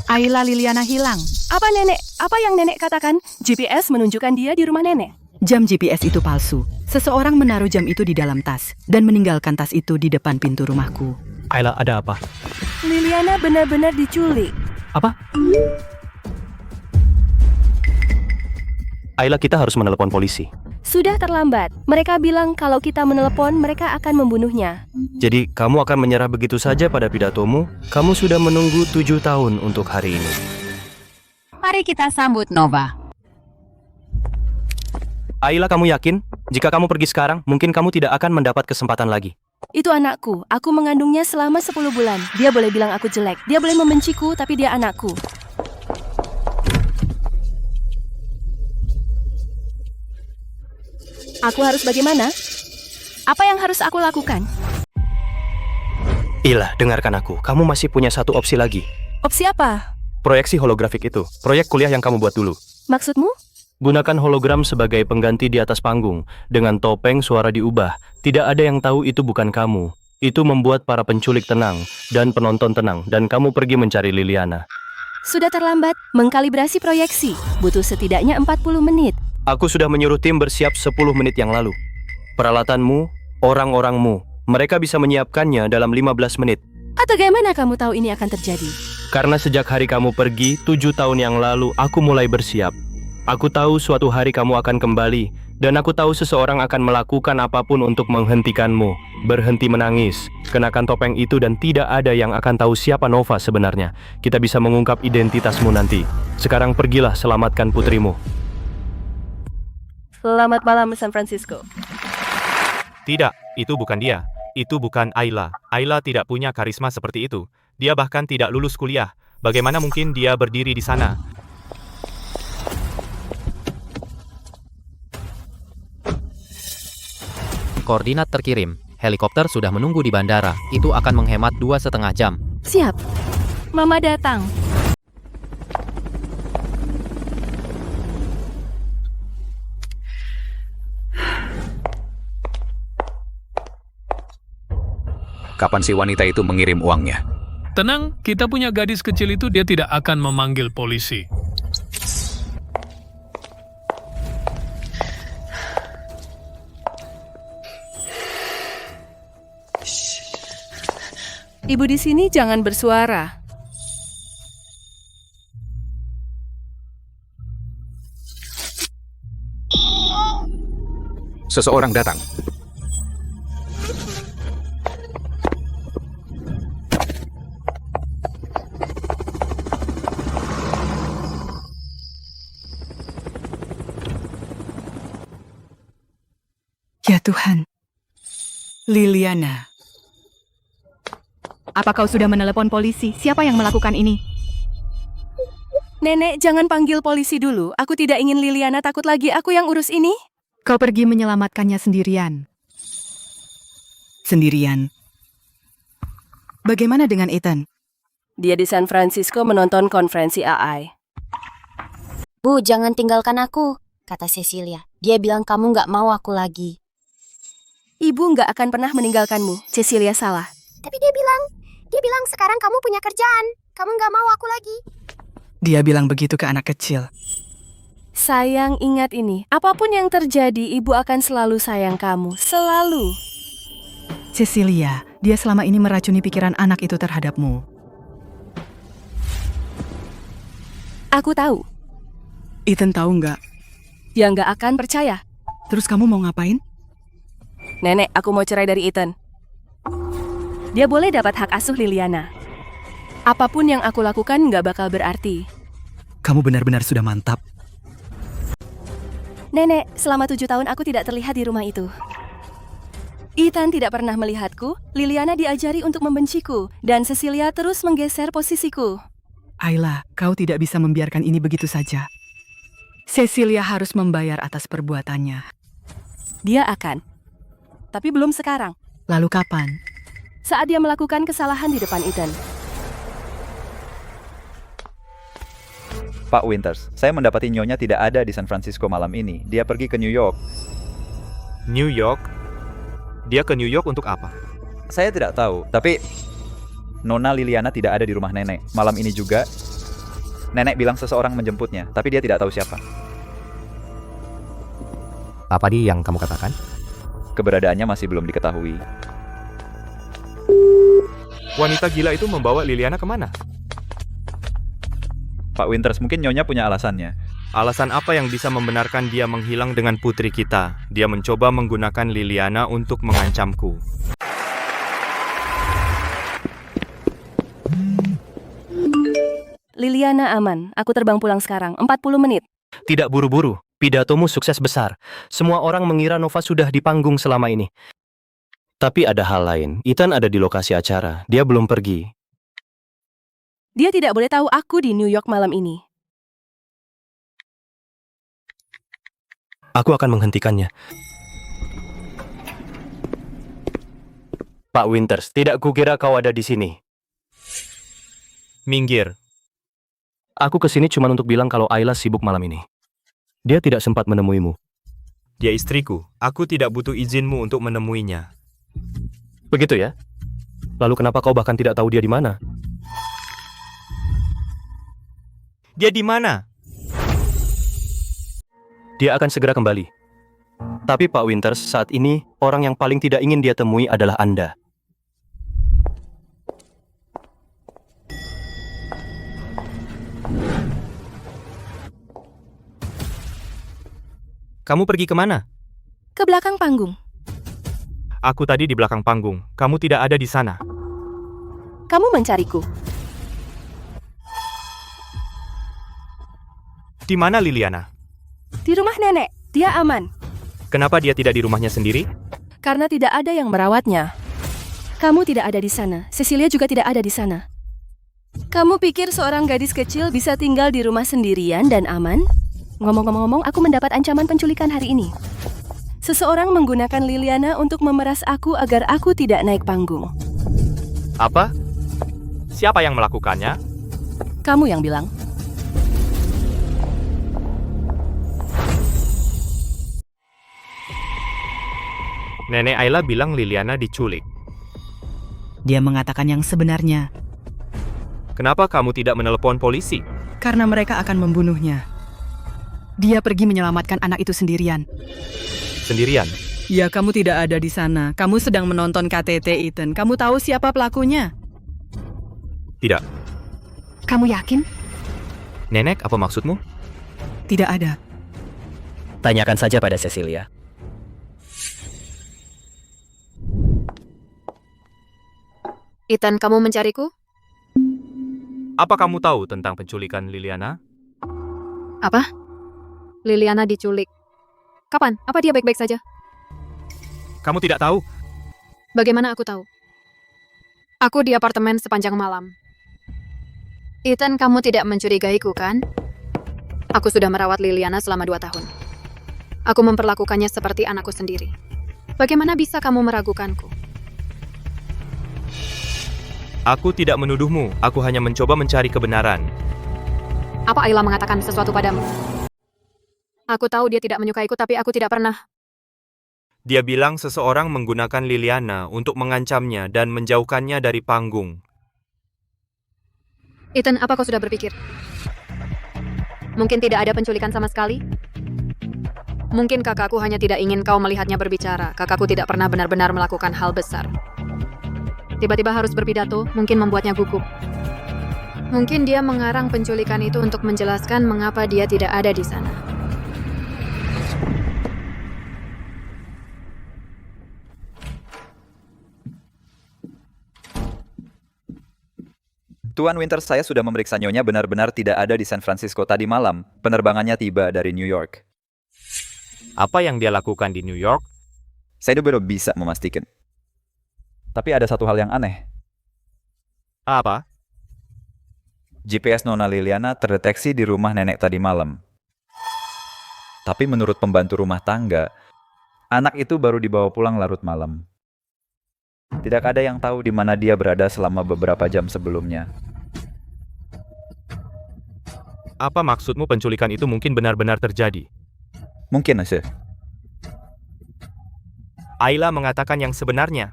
Ayla Liliana hilang. Apa nenek? Apa yang nenek katakan? GPS menunjukkan dia di rumah nenek. Jam GPS itu palsu. Seseorang menaruh jam itu di dalam tas dan meninggalkan tas itu di depan pintu rumahku. Ayla, ada apa? Liliana benar-benar diculik. Apa? Ayla, kita harus menelepon polisi. Sudah terlambat. Mereka bilang kalau kita menelepon, mereka akan membunuhnya. Jadi, kamu akan menyerah begitu saja pada pidatomu? Kamu sudah menunggu 7 tahun untuk hari ini. Mari kita sambut Nova. Ayla, kamu yakin? Jika kamu pergi sekarang, mungkin kamu tidak akan mendapat kesempatan lagi. Itu anakku. Aku mengandungnya selama 10 bulan. Dia boleh bilang aku jelek. Dia boleh membenciku, tapi dia anakku. Aku harus bagaimana? Apa yang harus aku lakukan? Ayla, dengarkan aku. Kamu masih punya satu opsi lagi. Opsi apa? Proyeksi holografik itu. Proyek kuliah yang kamu buat dulu. Maksudmu? Gunakan hologram sebagai pengganti di atas panggung. Dengan topeng, suara diubah. Tidak ada yang tahu itu bukan kamu. Itu membuat para penculik tenang dan penonton tenang. Dan kamu pergi mencari Liliana. Sudah terlambat. Mengkalibrasi proyeksi. Butuh setidaknya 40 menit. Aku sudah menyuruh tim bersiap 10 menit yang lalu. Peralatanmu, orang-orangmu. Mereka bisa menyiapkannya dalam 15 menit. Atau bagaimana kamu tahu ini akan terjadi? Karena sejak hari kamu pergi, 7 tahun yang lalu, aku mulai bersiap. Aku tahu suatu hari kamu akan kembali, dan aku tahu seseorang akan melakukan apapun untuk menghentikanmu. Berhenti menangis, kenakan topeng itu dan tidak ada yang akan tahu siapa Nova sebenarnya. Kita bisa mengungkap identitasmu nanti. Sekarang pergilah, selamatkan putrimu. Selamat malam, San Francisco. Tidak, itu bukan dia. Itu bukan Ayla. Ayla tidak punya karisma seperti itu. Dia bahkan tidak lulus kuliah. Bagaimana mungkin dia berdiri di sana? Koordinat terkirim. Helikopter sudah menunggu di bandara. Itu akan menghemat 2,5 jam. Siap. Mama datang. Kapan si wanita itu mengirim uangnya? Tenang, kita punya gadis kecil itu, dia tidak akan memanggil polisi. Ibu di sini jangan bersuara. Seseorang datang. Ya Tuhan. Liliana. Apa kau sudah menelepon polisi? Siapa yang melakukan ini? Nenek, jangan panggil polisi dulu. Aku tidak ingin Liliana takut lagi. Aku yang urus ini. Kau pergi menyelamatkannya sendirian. Sendirian. Bagaimana dengan Ethan? Dia di San Francisco menonton konferensi AI. Bu, jangan tinggalkan aku, kata Cecilia. Dia bilang kamu nggak mau aku lagi. Ibu nggak akan pernah meninggalkanmu. Cecilia salah. Tapi dia bilang sekarang kamu punya kerjaan. Kamu nggak mau aku lagi. Dia bilang begitu ke anak kecil. Sayang, ingat ini. Apapun yang terjadi, ibu akan selalu sayang kamu. Selalu. Cecilia, dia selama ini meracuni pikiran anak itu terhadapmu. Aku tahu. Ethan tahu nggak? Dia nggak akan percaya. Terus kamu mau ngapain? Nenek, aku mau cerai dari Ethan. Dia boleh dapat hak asuh Liliana. Apapun yang aku lakukan nggak bakal berarti. Kamu benar-benar sudah mantap. Nenek, selama 7 tahun aku tidak terlihat di rumah itu. Ethan tidak pernah melihatku, Liliana diajari untuk membenciku, dan Cecilia terus menggeser posisiku. Ayla, kau tidak bisa membiarkan ini begitu saja. Cecilia harus membayar atas perbuatannya. Dia akan. Tapi belum sekarang. Lalu kapan? Saat dia melakukan kesalahan di depan Ethan. Pak Winters, saya mendapati Nyonya tidak ada di San Francisco malam ini. Dia pergi ke New York. New York? Dia ke New York untuk apa? Saya tidak tahu, tapi Nona Liliana tidak ada di rumah nenek. Malam ini juga, nenek bilang seseorang menjemputnya, tapi dia tidak tahu siapa. Apa dia yang kamu katakan? Keberadaannya masih belum diketahui. Wanita gila itu membawa Liliana kemana? Pak Winters, mungkin Nyonya punya alasannya. Alasan apa yang bisa membenarkan dia menghilang dengan putri kita? Dia mencoba menggunakan Liliana untuk mengancamku. Liliana aman. Aku terbang pulang sekarang. 40 menit. Tidak buru-buru. Pidatomu sukses besar. Semua orang mengira Nova sudah di panggung selama ini. Tapi ada hal lain. Ethan ada di lokasi acara. Dia belum pergi. Dia tidak boleh tahu aku di New York malam ini. Aku akan menghentikannya. Pak Winters, tidak kukira kau ada di sini. Minggir. Aku kesini cuma untuk bilang kalau Ayla sibuk malam ini. Dia tidak sempat menemuimu. Dia istriku. Aku tidak butuh izinmu untuk menemuinya. Begitu ya? Lalu kenapa kau bahkan tidak tahu dia di mana? Dia di mana? Dia akan segera kembali. Tapi Pak Winters, saat ini orang yang paling tidak ingin dia temui adalah Anda. Kamu pergi kemana? Ke belakang panggung. Aku tadi di belakang panggung. Kamu tidak ada di sana. Kamu mencariku. Di mana Liliana? Di rumah nenek. Dia aman. Kenapa dia tidak di rumahnya sendiri? Karena tidak ada yang merawatnya. Kamu tidak ada di sana. Cecilia juga tidak ada di sana. Kamu pikir seorang gadis kecil bisa tinggal di rumah sendirian dan aman? Ngomong-ngomong, aku mendapat ancaman penculikan hari ini. Seseorang menggunakan Liliana untuk memeras aku agar aku tidak naik panggung. Apa? Siapa yang melakukannya? Kamu yang bilang. Nenek Ayla bilang Liliana diculik. Dia mengatakan yang sebenarnya. Kenapa kamu tidak menelepon polisi? Karena mereka akan membunuhnya. Dia pergi menyelamatkan anak itu sendirian. Sendirian? Ya, kamu tidak ada di sana. Kamu sedang menonton KTT, Ethan. Kamu tahu siapa pelakunya? Tidak. Kamu yakin? Nenek, apa maksudmu? Tidak ada. Tanyakan saja pada Cecilia. Ethan, kamu mencariku? Apa kamu tahu tentang penculikan Liliana? Apa? Liliana diculik. Kapan? Apa dia baik-baik saja? Kamu tidak tahu? Bagaimana aku tahu? Aku di apartemen sepanjang malam. Ethan, kamu tidak mencurigaiku, kan? Aku sudah merawat Liliana selama 2 tahun. Aku memperlakukannya seperti anakku sendiri. Bagaimana bisa kamu meragukanku? Aku tidak menuduhmu, aku hanya mencoba mencari kebenaran. Apa Ayla mengatakan sesuatu padamu? Aku tahu dia tidak menyukaiku, tapi aku tidak pernah. Dia bilang seseorang menggunakan Liliana untuk mengancamnya dan menjauhkannya dari panggung. Ethan, apa kau sudah berpikir? Mungkin tidak ada penculikan sama sekali? Mungkin kakakku hanya tidak ingin kau melihatnya berbicara. Kakakku tidak pernah benar-benar melakukan hal besar. Tiba-tiba harus berpidato, mungkin membuatnya gugup. Mungkin dia mengarang penculikan itu untuk menjelaskan mengapa dia tidak ada di sana. Tuan Winters, saya sudah memeriksa Nyonya benar-benar tidak ada di San Francisco tadi malam. Penerbangannya tiba dari New York. Apa yang dia lakukan di New York? Saya belum bisa memastikan. Tapi ada satu hal yang aneh. Apa? GPS Nona Liliana terdeteksi di rumah nenek tadi malam. Tapi menurut pembantu rumah tangga, anak itu baru dibawa pulang larut malam. Tidak ada yang tahu di mana dia berada selama beberapa jam sebelumnya. Apa maksudmu penculikan itu mungkin benar-benar terjadi? Mungkin, Sir. Ayla mengatakan yang sebenarnya.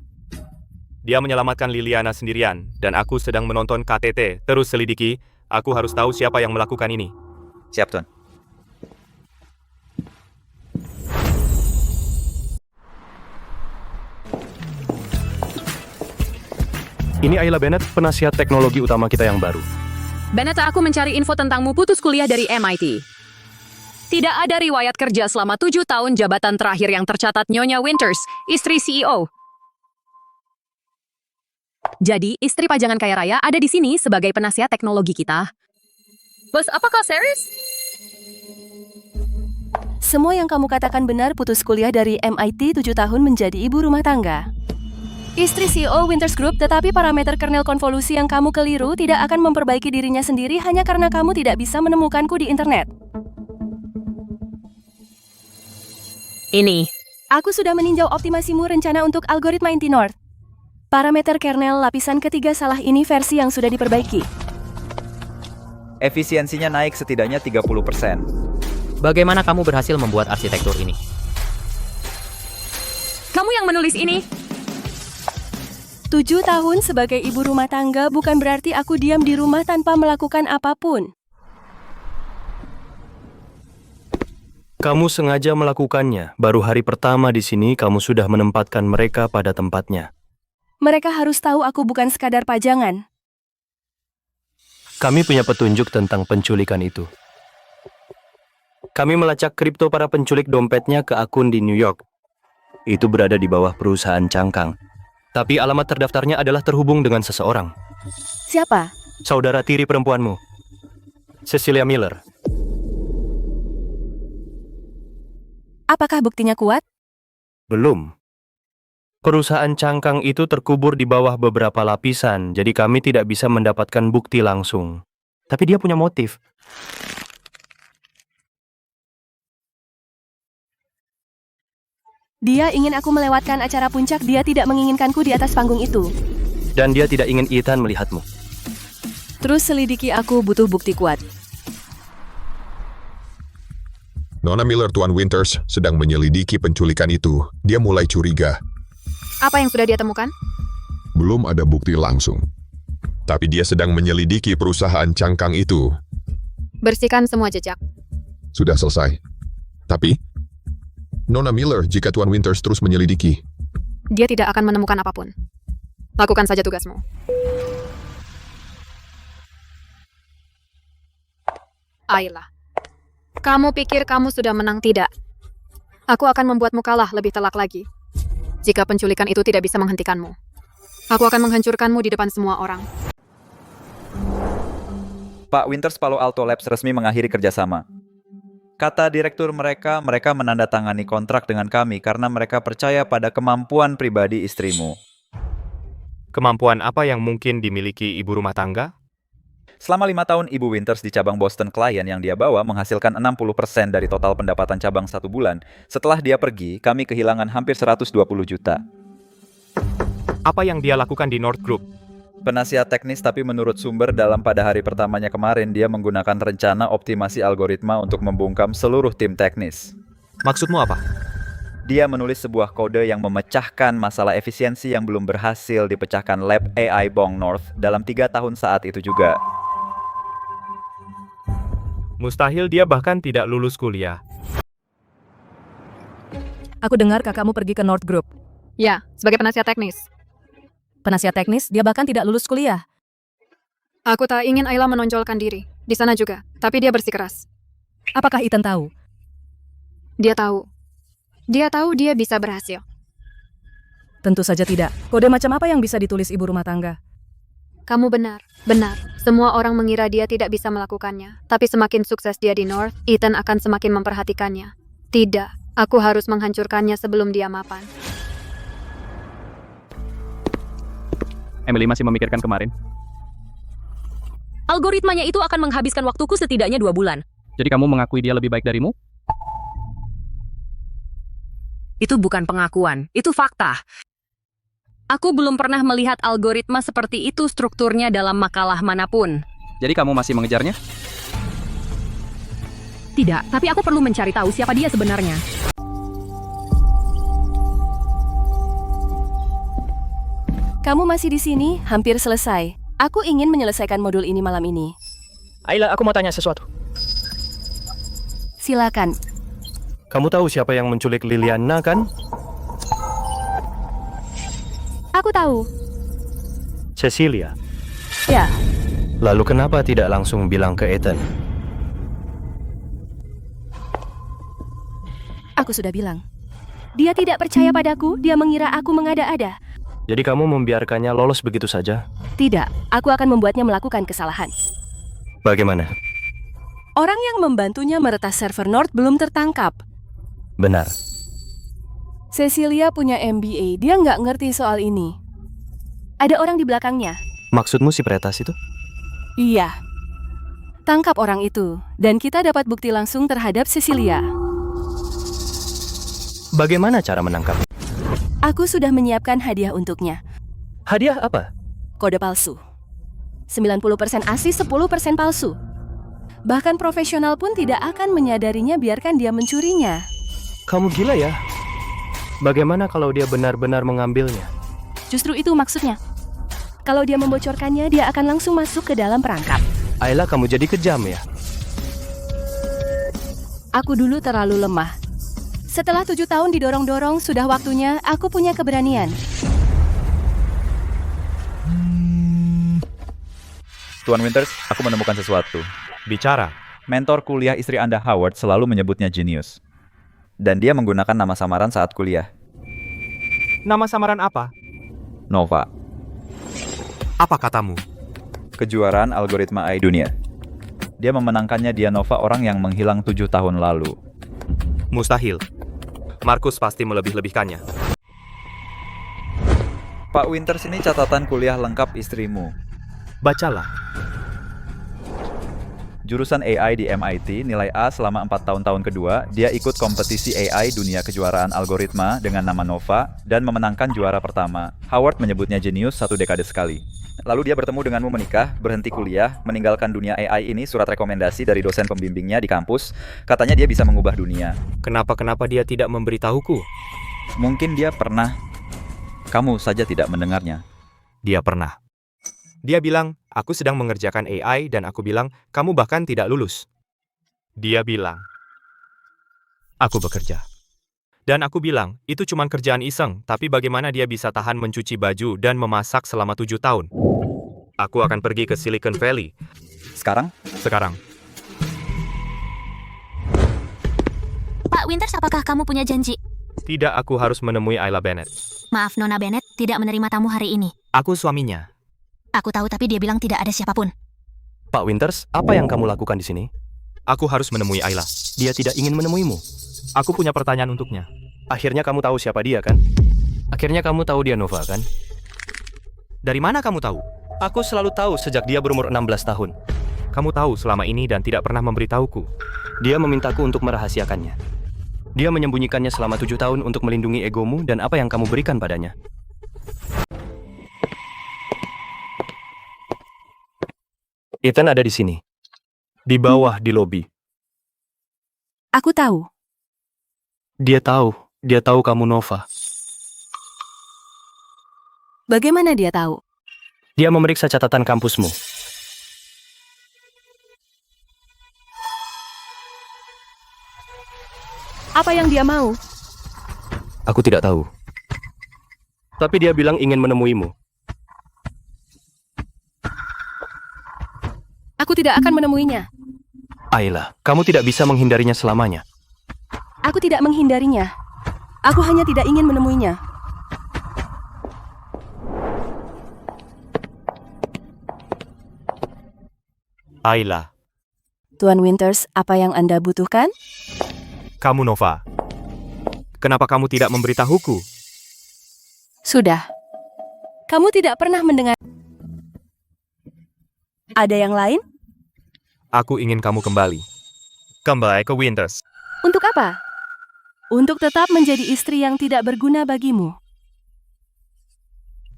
Dia menyelamatkan Liliana sendirian, dan aku sedang menonton KTT. Terus selidiki, aku harus tahu siapa yang melakukan ini. Siap, Tuan. Ini Ayla Bennett, penasihat teknologi utama kita yang baru. Bennett, aku mencari info tentangmu putus kuliah dari MIT. Tidak ada riwayat kerja selama 7 tahun jabatan terakhir yang tercatat Nyonya Winters, istri CEO. Jadi, istri pajangan kaya raya ada di sini sebagai penasihat teknologi kita. Bos, apakah serius? Semua yang kamu katakan benar. Putus kuliah dari MIT 7 tahun menjadi ibu rumah tangga. Istri CEO Winters Group, tetapi parameter kernel konvolusi yang kamu keliru tidak akan memperbaiki dirinya sendiri hanya karena kamu tidak bisa menemukanku di internet. Ini. Aku sudah meninjau optimasimu rencana untuk algoritma inti North. Parameter kernel lapisan ketiga salah ini versi yang sudah diperbaiki. Efisiensinya naik setidaknya 30%. Bagaimana kamu berhasil membuat arsitektur ini? Kamu yang menulis ini? 7 tahun sebagai ibu rumah tangga bukan berarti aku diam di rumah tanpa melakukan apapun. Kamu sengaja melakukannya. Baru hari pertama di sini, kamu sudah menempatkan mereka pada tempatnya. Mereka harus tahu aku bukan sekadar pajangan. Kami punya petunjuk tentang penculikan itu. Kami melacak kripto para penculik dompetnya ke akun di New York. Itu berada di bawah perusahaan cangkang. Tapi alamat terdaftarnya adalah terhubung dengan seseorang. Siapa? Saudara tiri perempuanmu, Cecilia Miller. Apakah buktinya kuat? Belum. Perusahaan cangkang itu terkubur di bawah beberapa lapisan, jadi kami tidak bisa mendapatkan bukti langsung. Tapi dia punya motif. Dia ingin aku melewatkan acara puncak. Dia tidak menginginkanku di atas panggung itu. Dan dia tidak ingin Ethan melihatmu. Terus selidiki, aku butuh bukti kuat. Nona Miller, Tuan Winters, sedang menyelidiki penculikan itu. Dia mulai curiga. Apa yang sudah dia temukan? Belum ada bukti langsung. Tapi dia sedang menyelidiki perusahaan cangkang itu. Bersihkan semua jejak. Sudah selesai. Tapi, Nona Miller, jika Tuan Winters terus menyelidiki, Dia tidak akan menemukan apapun. Lakukan saja tugasmu. Ayla, kamu pikir kamu sudah menang? Tidak. Aku akan membuatmu kalah lebih telak lagi. Jika penculikan itu tidak bisa menghentikanmu. Aku akan menghancurkanmu di depan semua orang. Pak Winters, Palo Alto Labs resmi mengakhiri kerjasama. Kata direktur mereka menandatangani kontrak dengan kami karena mereka percaya pada kemampuan pribadi istrimu. Kemampuan apa yang mungkin dimiliki ibu rumah tangga? Selama 5 tahun, Ibu Winters di cabang Boston klien yang dia bawa menghasilkan 60% dari total pendapatan cabang 1 bulan. Setelah dia pergi, kami kehilangan hampir 120 juta. Apa yang dia lakukan di North Group? Penasihat teknis, tapi menurut sumber dalam pada hari pertamanya kemarin, dia menggunakan rencana optimasi algoritma untuk membungkam seluruh tim teknis. Maksudmu apa? Dia menulis sebuah kode yang memecahkan masalah efisiensi yang belum berhasil dipecahkan lab AI Bong North dalam 3 tahun saat itu juga. Mustahil dia bahkan tidak lulus kuliah. Aku dengar kakakmu pergi ke North Group. Ya, sebagai penasihat teknis. Penasihat teknis, dia bahkan tidak lulus kuliah. Aku tak ingin Ayla menonjolkan diri. Di sana juga, tapi dia bersikeras. Apakah Ethan tahu? Dia tahu. Dia tahu dia bisa berhasil. Tentu saja tidak. Kode macam apa yang bisa ditulis ibu rumah tangga? Kamu benar. Semua orang mengira dia tidak bisa melakukannya. Tapi semakin sukses dia di North, Ethan akan semakin memperhatikannya. Tidak, aku harus menghancurkannya sebelum dia mapan. Emily masih memikirkan kemarin. Algoritmanya itu akan menghabiskan waktuku setidaknya 2 bulan. Jadi kamu mengakui dia lebih baik darimu? Itu bukan pengakuan, itu fakta. Aku belum pernah melihat algoritma seperti itu strukturnya dalam makalah manapun. Jadi kamu masih mengejarnya? Tidak, tapi aku perlu mencari tahu siapa dia sebenarnya. Kamu masih di sini, hampir selesai. Aku ingin menyelesaikan modul ini malam ini. Ayla, aku mau tanya sesuatu. Silakan. Kamu tahu siapa yang menculik Liliana, kan? Aku tahu. Cecilia. Ya. Lalu kenapa tidak langsung bilang ke Ethan? Aku sudah bilang. Dia tidak percaya padaku, dia mengira aku mengada-ada. Jadi kamu membiarkannya lolos begitu saja? Tidak, aku akan membuatnya melakukan kesalahan. Bagaimana? Orang yang membantunya meretas server North belum tertangkap. Benar. Cecilia punya MBA, dia nggak ngerti soal ini. Ada orang di belakangnya. Maksudmu si peretas itu? Iya. Tangkap orang itu, dan kita dapat bukti langsung terhadap Cecilia. Bagaimana cara menangkap? Aku sudah menyiapkan hadiah untuknya. Hadiah apa? Kode palsu. 90% asli, 10% palsu. Bahkan profesional pun tidak akan menyadarinya biarkan dia mencurinya. Kamu gila ya? Bagaimana kalau dia benar-benar mengambilnya? Justru itu maksudnya. Kalau dia membocorkannya, dia akan langsung masuk ke dalam perangkap. Ayla, kamu jadi kejam ya? Aku dulu terlalu lemah. Setelah 7 tahun didorong-dorong, sudah waktunya aku punya keberanian. Tuan Winters, aku menemukan sesuatu. Bicara. Mentor kuliah istri Anda, Howard, selalu menyebutnya jenius. Dan dia menggunakan nama samaran saat kuliah. Nama samaran apa? Nova. Apa katamu? Kejuaraan algoritma AI dunia. Dia memenangkannya. Dia Nova, orang yang menghilang 7 tahun lalu. Mustahil. Markus pasti melebih-lebihkannya. Pak Winters, ini catatan kuliah lengkap istrimu. Bacalah. Jurusan AI di MIT, nilai A selama 4 tahun kedua, dia ikut kompetisi AI dunia kejuaraan algoritma dengan nama Nova, dan memenangkan juara pertama. Howard menyebutnya jenius 1 dekade sekali. Lalu dia bertemu denganmu, menikah, berhenti kuliah, meninggalkan dunia AI ini, surat rekomendasi dari dosen pembimbingnya di kampus, katanya dia bisa mengubah dunia. Kenapa dia tidak memberitahuku? Mungkin dia pernah. Kamu saja tidak mendengarnya. Dia pernah. Dia bilang, aku sedang mengerjakan AI dan aku bilang, kamu bahkan tidak lulus. Dia bilang, aku bekerja. Dan aku bilang, itu cuma kerjaan iseng, tapi bagaimana dia bisa tahan mencuci baju dan memasak selama 7 tahun? Aku akan pergi ke Silicon Valley. Sekarang? Sekarang. Pak Winters, apakah kamu punya janji? Tidak, aku harus menemui Ayla Bennett. Maaf, Nona Bennett, tidak menerima tamu hari ini. Aku suaminya. Aku tahu tapi dia bilang tidak ada siapapun. Pak Winters, apa yang kamu lakukan di sini? Aku harus menemui Ayla. Dia tidak ingin menemuimu. Aku punya pertanyaan untuknya. Akhirnya kamu tahu siapa dia, kan? Akhirnya kamu tahu dia Nova, kan? Dari mana kamu tahu? Aku selalu tahu sejak dia berumur 16 tahun. Kamu tahu selama ini dan tidak pernah memberitahuku. Dia memintaku untuk merahasiakannya. Dia menyembunyikannya selama 7 tahun untuk melindungi egomu dan apa yang kamu berikan padanya. Ethan ada di sini. Di bawah di lobi. Aku tahu. Dia tahu kamu Nova. Bagaimana dia tahu? Dia memeriksa catatan kampusmu. Apa yang dia mau? Aku tidak tahu. Tapi dia bilang ingin menemuimu. Aku tidak akan menemuinya. Ayla, kamu tidak bisa menghindarinya selamanya. Aku tidak menghindarinya. Aku hanya tidak ingin menemuinya. Ayla. Tuan Winters, apa yang Anda butuhkan? Kamu Nova. Kenapa kamu tidak memberitahuku? Sudah. Kamu tidak pernah mendengar. Ada yang lain? Aku ingin kamu kembali. Kembali ke Winters. Untuk apa? Untuk tetap menjadi istri yang tidak berguna bagimu.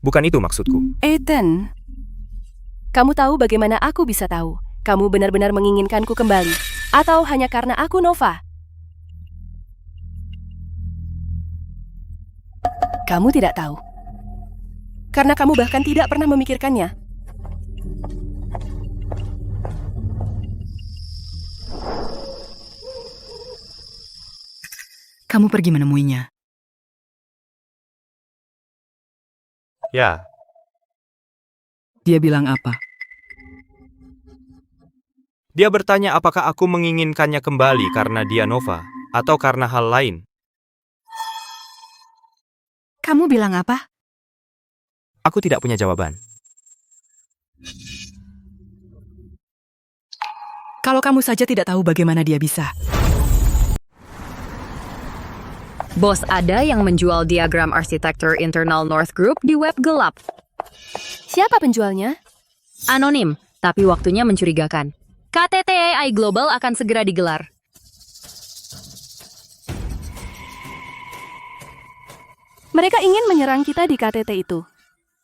Bukan itu maksudku. Ethan, kamu tahu bagaimana aku bisa tahu? Kamu benar-benar menginginkanku kembali? Atau hanya karena aku Nova? Kamu tidak tahu. Karena kamu bahkan tidak pernah memikirkannya. Kamu pergi menemuinya. Ya. Dia bilang apa? Dia bertanya apakah aku menginginkannya kembali karena dia Nova, atau karena hal lain. Kamu bilang apa? Aku tidak punya jawaban. Kalau kamu saja tidak tahu bagaimana dia bisa. Bos ada yang menjual diagram arsitektur internal North Group di web gelap. Siapa penjualnya? Anonim, tapi waktunya mencurigakan. KTT AI Global akan segera digelar. Mereka ingin menyerang kita di KTT itu.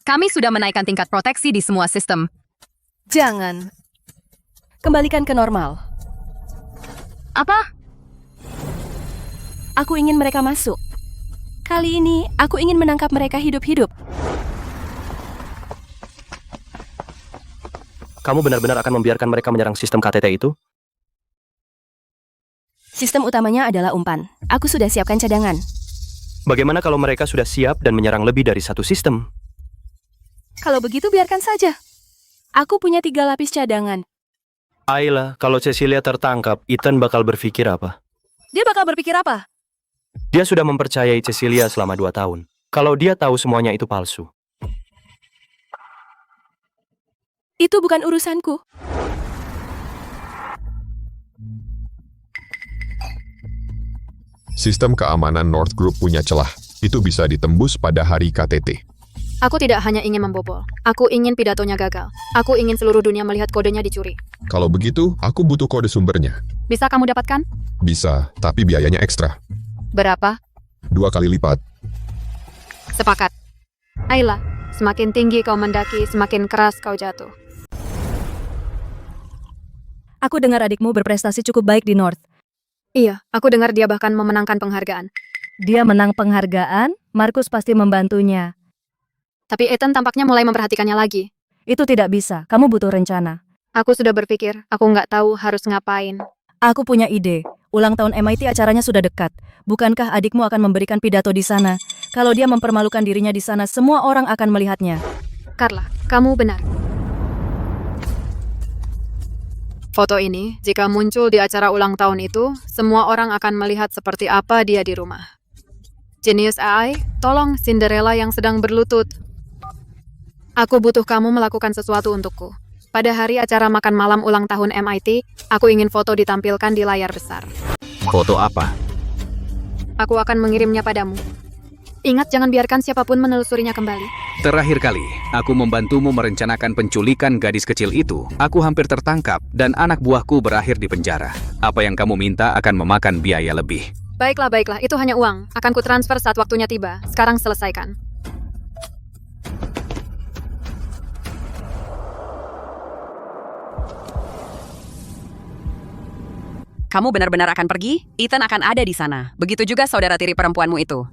Kami sudah menaikkan tingkat proteksi di semua sistem. Jangan. Kembalikan ke normal. Apa? Aku ingin mereka masuk. Kali ini, aku ingin menangkap mereka hidup-hidup. Kamu benar-benar akan membiarkan mereka menyerang sistem KTT itu? Sistem utamanya adalah umpan. Aku sudah siapkan cadangan. Bagaimana kalau mereka sudah siap dan menyerang lebih dari satu sistem? Kalau begitu biarkan saja. Aku punya 3 lapis cadangan. Ayla, kalau Cecilia tertangkap, Ethan bakal berpikir apa? Dia bakal berpikir apa? Dia sudah mempercayai Cecilia selama 2 tahun. Kalau dia tahu semuanya itu palsu. Itu bukan urusanku. Sistem keamanan North Group punya celah. Itu bisa ditembus pada hari KTT. Aku tidak hanya ingin membobol. Aku ingin pidatonya gagal. Aku ingin seluruh dunia melihat kodenya dicuri. Kalau begitu, aku butuh kode sumbernya. Bisa kamu dapatkan? Bisa, tapi biayanya ekstra. Berapa? 2 kali lipat. Sepakat. Ayla, semakin tinggi kau mendaki, semakin keras kau jatuh. Aku dengar adikmu berprestasi cukup baik di North. Iya, aku dengar dia bahkan memenangkan penghargaan. Dia menang penghargaan, Markus pasti membantunya. Tapi Ethan tampaknya mulai memperhatikannya lagi. Itu tidak bisa, kamu butuh rencana. Aku sudah berpikir, aku nggak tahu harus ngapain. Aku punya ide. Ulang tahun MIT acaranya sudah dekat. Bukankah adikmu akan memberikan pidato di sana? Kalau dia mempermalukan dirinya di sana, semua orang akan melihatnya. Carla, kamu benar. Foto ini, jika muncul di acara ulang tahun itu, semua orang akan melihat seperti apa dia di rumah. Genius AI, tolong Cinderella yang sedang berlutut. Aku butuh kamu melakukan sesuatu untukku. Pada hari acara makan malam ulang tahun MIT, aku ingin foto ditampilkan di layar besar. Foto apa? Aku akan mengirimnya padamu. Ingat, jangan biarkan siapapun menelusurinya kembali. Terakhir kali, aku membantumu merencanakan penculikan gadis kecil itu. Aku hampir tertangkap dan anak buahku berakhir di penjara. Apa yang kamu minta akan memakan biaya lebih. Baiklah, itu hanya uang. Akan kutransfer saat waktunya tiba. Sekarang selesaikan. Kamu benar-benar akan pergi? Ethan akan ada di sana. Begitu juga saudara tiri perempuanmu itu.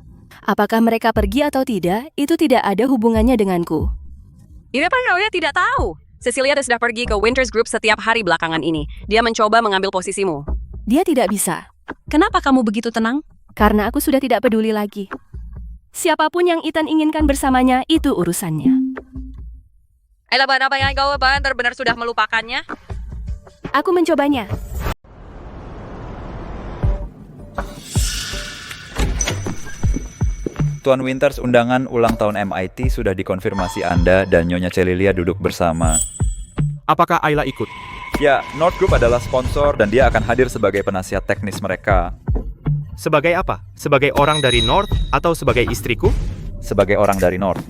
Apakah mereka pergi atau tidak, itu tidak ada hubungannya denganku. Ini apa kau tidak tahu? Cecilia sudah pergi ke Winters Group setiap hari belakangan ini. Dia mencoba mengambil posisimu. Dia tidak bisa. Kenapa kamu begitu tenang? Karena aku sudah tidak peduli lagi. Siapapun yang Ethan inginkan bersamanya, itu urusannya. Apa yang kau benar-benar sudah melupakannya? Aku mencobanya. Tuan Winters, undangan ulang tahun MIT sudah dikonfirmasi Anda dan Nyonya Cecilia duduk bersama. Apakah Ayla ikut? Ya, North Group adalah sponsor dan dia akan hadir sebagai penasihat teknis mereka. Sebagai apa? Sebagai orang dari North atau sebagai istriku? Sebagai orang dari North.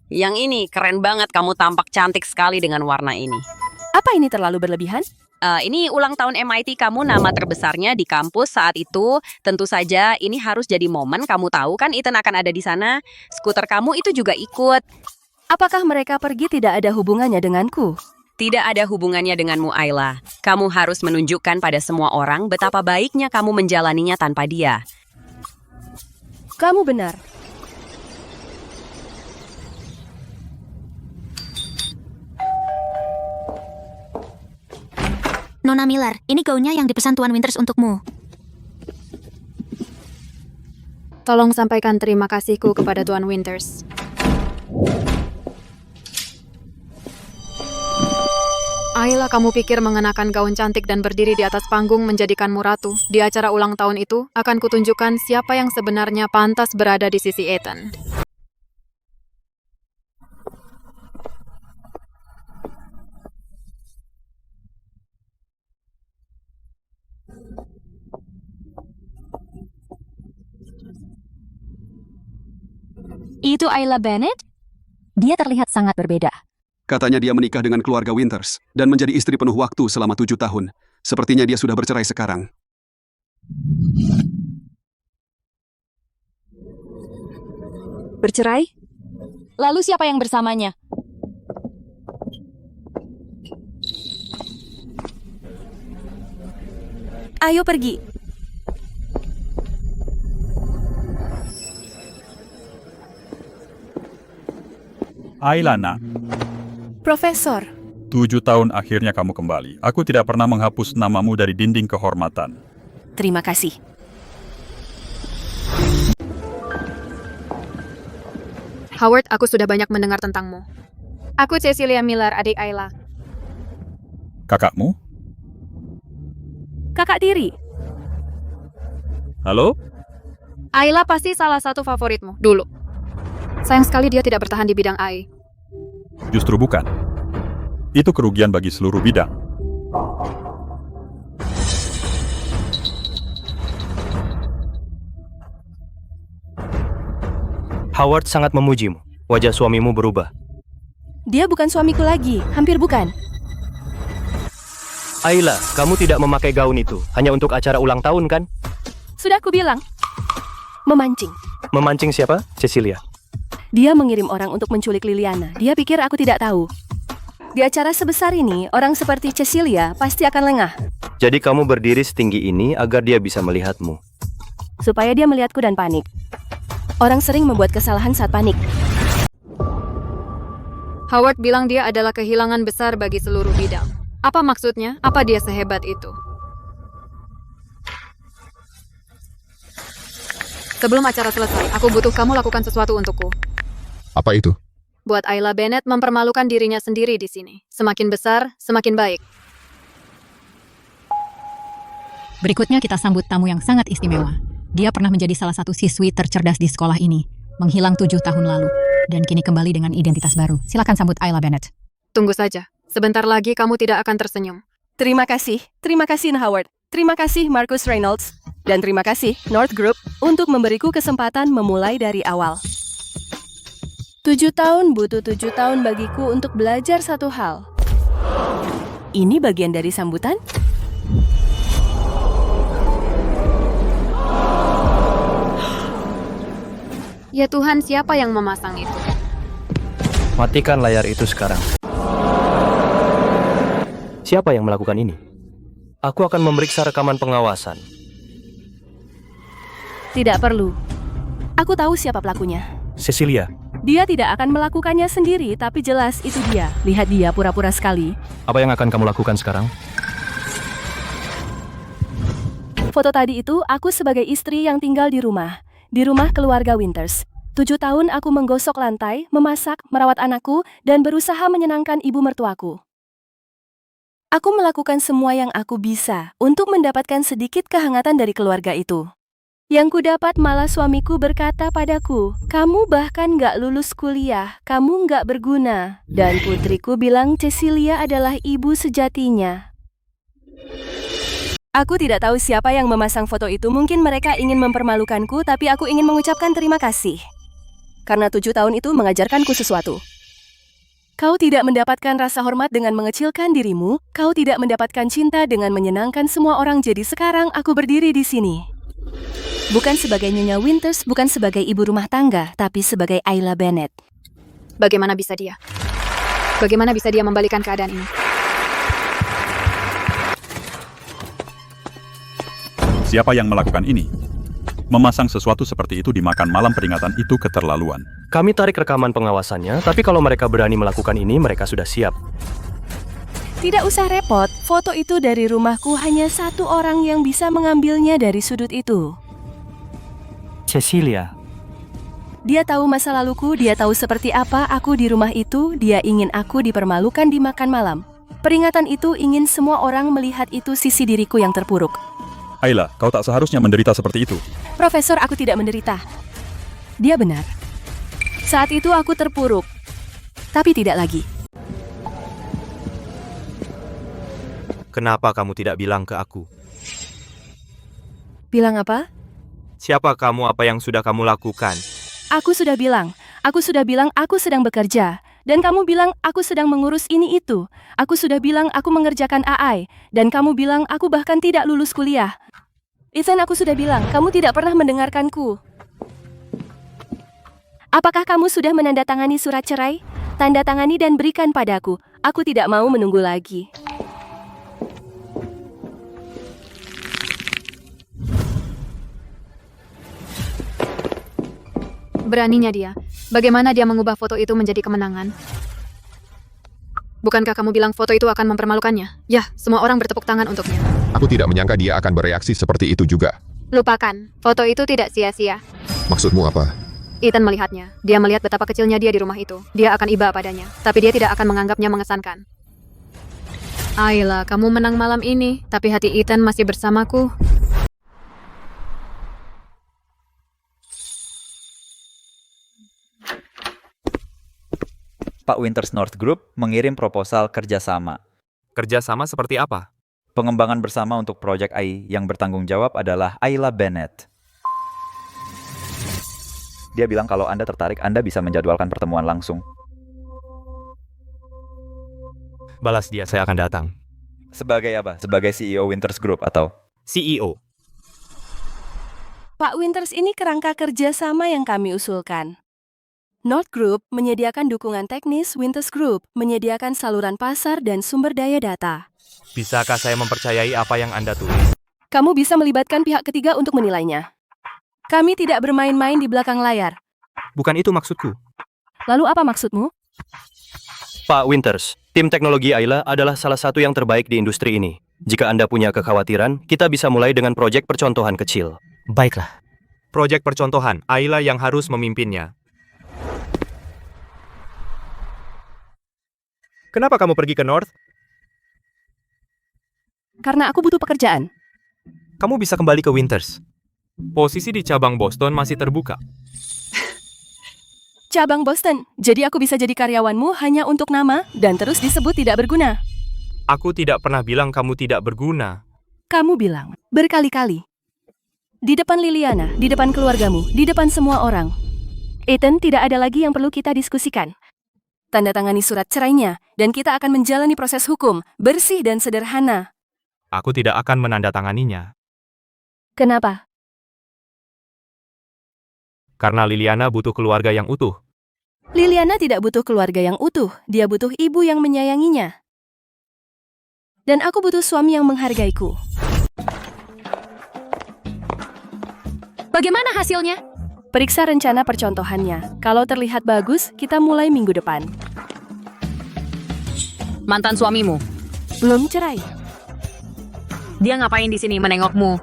Yang ini keren banget, kamu tampak cantik sekali dengan warna ini. Apa ini terlalu berlebihan? Ini ulang tahun MIT kamu, nama terbesarnya di kampus saat itu. Tentu saja ini harus jadi momen, kamu tahu kan Ethan akan ada di sana. Skuter kamu itu juga ikut. Apakah mereka pergi tidak ada hubungannya denganku? Tidak ada hubungannya denganmu, Ayla. Kamu harus menunjukkan pada semua orang betapa baiknya kamu menjalaninya tanpa dia. Kamu benar. Nona Miller, ini gaunnya yang dipesan Tuan Winters untukmu. Tolong sampaikan terima kasihku kepada Tuan Winters. Ayla, kamu pikir mengenakan gaun cantik dan berdiri di atas panggung menjadikanmu ratu? Di acara ulang tahun itu, akan kutunjukkan siapa yang sebenarnya pantas berada di sisi Ethan. Itu Ayla Bennett? Dia terlihat sangat berbeda. Katanya dia menikah dengan keluarga Winters dan menjadi istri penuh waktu selama 7 tahun. Sepertinya dia sudah bercerai sekarang. Bercerai? Lalu siapa yang bersamanya? Ayo pergi. Ayla, nak. Profesor. 7 tahun akhirnya kamu kembali. Aku tidak pernah menghapus namamu dari dinding kehormatan. Terima kasih. Howard, aku sudah banyak mendengar tentangmu. Aku Cecilia Miller, adik Ayla. Kakakmu? Kakak tiri. Halo? Ayla pasti salah satu favoritmu, dulu. Sayang sekali dia tidak bertahan di bidang AI. Justru bukan. Itu kerugian bagi seluruh bidang. Howard sangat memujimu. Wajah suamimu berubah. Dia bukan suamiku lagi, hampir bukan. Ayla, kamu tidak memakai gaun itu hanya untuk acara ulang tahun, kan? Sudah aku bilang. Memancing. Memancing siapa? Cecilia. Dia mengirim orang untuk menculik Liliana. Dia pikir aku tidak tahu. Di acara sebesar ini, orang seperti Cecilia pasti akan lengah. Jadi kamu berdiri setinggi ini agar dia bisa melihatmu. Supaya dia melihatku dan panik. Orang sering membuat kesalahan saat panik. Howard bilang dia adalah kehilangan besar bagi seluruh bidang. Apa maksudnya? Apa dia sehebat itu? Sebelum acara selesai, aku butuh kamu lakukan sesuatu untukku. Apa itu? Buat Ayla Bennett mempermalukan dirinya sendiri di sini. Semakin besar, semakin baik. Berikutnya kita sambut tamu yang sangat istimewa. Dia pernah menjadi salah satu siswi tercerdas di sekolah ini, menghilang 7 tahun lalu, dan kini kembali dengan identitas baru. Silakan sambut Ayla Bennett. Tunggu saja. Sebentar lagi kamu tidak akan tersenyum. Terima kasih Howard. Terima kasih Marcus Reynolds. Dan terima kasih North Group untuk memberiku kesempatan memulai dari awal. 7 tahun butuh 7 tahun bagiku untuk belajar satu hal. Ini bagian dari sambutan? Ya Tuhan, siapa yang memasang itu? Matikan layar itu sekarang. Siapa yang melakukan ini? Aku akan memeriksa rekaman pengawasan. Tidak perlu. Aku tahu siapa pelakunya. Cecilia. Dia tidak akan melakukannya sendiri, tapi jelas itu dia. Lihat dia pura-pura sekali. Apa yang akan kamu lakukan sekarang? Foto tadi itu aku sebagai istri yang tinggal di rumah keluarga Winters. 7 tahun aku menggosok lantai, memasak, merawat anakku, dan berusaha menyenangkan ibu mertuaku. Aku melakukan semua yang aku bisa untuk mendapatkan sedikit kehangatan dari keluarga itu. Yang kudapat malah suamiku berkata padaku, kamu bahkan gak lulus kuliah, kamu gak berguna. Dan putriku bilang Cecilia adalah ibu sejatinya. Aku tidak tahu siapa yang memasang foto itu, mungkin mereka ingin mempermalukanku, tapi aku ingin mengucapkan terima kasih. Karena 7 tahun itu mengajarkanku sesuatu. Kau tidak mendapatkan rasa hormat dengan mengecilkan dirimu, kau tidak mendapatkan cinta dengan menyenangkan semua orang, jadi sekarang aku berdiri di sini. Bukan sebagai Nyonya Winters, bukan sebagai ibu rumah tangga, tapi sebagai Ayla Bennett. Bagaimana bisa dia? Bagaimana bisa dia membalikan keadaan ini? Siapa yang melakukan ini? Memasang sesuatu seperti itu di makan malam peringatan itu keterlaluan. Kami tarik rekaman pengawasannya, tapi kalau mereka berani melakukan ini, mereka sudah siap. Tidak usah repot, foto itu dari rumahku, hanya satu orang yang bisa mengambilnya dari sudut itu. Cecilia. Dia tahu masa laluku, dia tahu seperti apa aku di rumah itu, dia ingin aku dipermalukan di makan malam. Peringatan itu ingin semua orang melihat itu sisi diriku yang terpuruk. Ayla, kau tak seharusnya menderita seperti itu. Profesor, aku tidak menderita. Dia benar. Saat itu aku terpuruk. Tapi tidak lagi. Kenapa kamu tidak bilang ke aku? Bilang apa? Siapa kamu, apa yang sudah kamu lakukan? Aku sudah bilang aku sedang bekerja. Dan kamu bilang aku sedang mengurus ini itu. Aku sudah bilang aku mengerjakan AI. Dan kamu bilang aku bahkan tidak lulus kuliah. Ethan, aku sudah bilang, kamu tidak pernah mendengarkanku. Apakah kamu sudah menandatangani surat cerai? Tanda tangani dan berikan padaku. Aku tidak mau menunggu lagi. Beraninya dia. Bagaimana dia mengubah foto itu menjadi kemenangan? Bukankah kamu bilang foto itu akan mempermalukannya? Yah, semua orang bertepuk tangan untuknya. Aku tidak menyangka dia akan bereaksi seperti itu juga. Lupakan, foto itu tidak sia-sia. Maksudmu apa? Ethan melihatnya. Dia melihat betapa kecilnya dia di rumah itu. Dia akan iba padanya, tapi dia tidak akan menganggapnya mengesankan. Ayla, kamu menang malam ini, tapi hati Ethan masih bersamaku. Pak Winters North Group mengirim proposal kerjasama. Kerjasama seperti apa? Pengembangan bersama untuk proyek AI yang bertanggung jawab adalah Ayla Bennett. Dia bilang kalau Anda tertarik, Anda bisa menjadwalkan pertemuan langsung. Balas dia, saya akan datang. Sebagai apa? Sebagai CEO Winters Group atau? CEO. Pak Winters, ini kerangka kerjasama yang kami usulkan. North Group menyediakan dukungan teknis, Winters Group menyediakan saluran pasar dan sumber daya data. Bisakah saya mempercayai apa yang Anda tulis? Kamu bisa melibatkan pihak ketiga untuk menilainya. Kami tidak bermain-main di belakang layar. Bukan itu maksudku. Lalu apa maksudmu? Pak Winters, tim teknologi Ayla adalah salah satu yang terbaik di industri ini. Jika Anda punya kekhawatiran, kita bisa mulai dengan proyek percontohan kecil. Baiklah. Proyek percontohan, Ayla yang harus memimpinnya. Kenapa kamu pergi ke North? Karena aku butuh pekerjaan. Kamu bisa kembali ke Winters. Posisi di cabang Boston masih terbuka. Cabang Boston, jadi aku bisa jadi karyawanmu hanya untuk nama dan terus disebut tidak berguna. Aku tidak pernah bilang kamu tidak berguna. Kamu bilang, berkali-kali. Di depan Liliana, di depan keluargamu, di depan semua orang. Ethan, tidak ada lagi yang perlu kita diskusikan. Tanda tangani surat cerainya, dan kita akan menjalani proses hukum, bersih dan sederhana. Aku tidak akan menandatanganinya. Kenapa? Karena Liliana butuh keluarga yang utuh. Liliana tidak butuh keluarga yang utuh, dia butuh ibu yang menyayanginya. Dan aku butuh suami yang menghargaiku. Bagaimana hasilnya? Periksa rencana percontohannya. Kalau terlihat bagus, kita mulai minggu depan. Mantan suamimu? Belum cerai. Dia ngapain di sini menengokmu?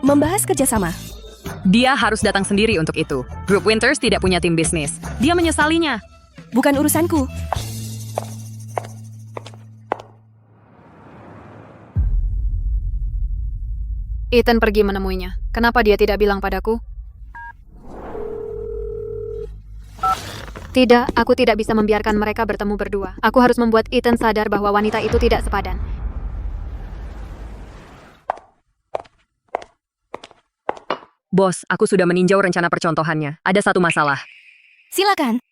Membahas kerjasama. Dia harus datang sendiri untuk itu. Grup Winters tidak punya tim bisnis. Dia menyesalinya. Bukan urusanku. Ethan pergi menemuinya. Kenapa dia tidak bilang padaku? Tidak, aku tidak bisa membiarkan mereka bertemu berdua. Aku harus membuat Ethan sadar bahwa wanita itu tidak sepadan. Bos, aku sudah meninjau rencana percontohannya. Ada satu masalah. Silakan.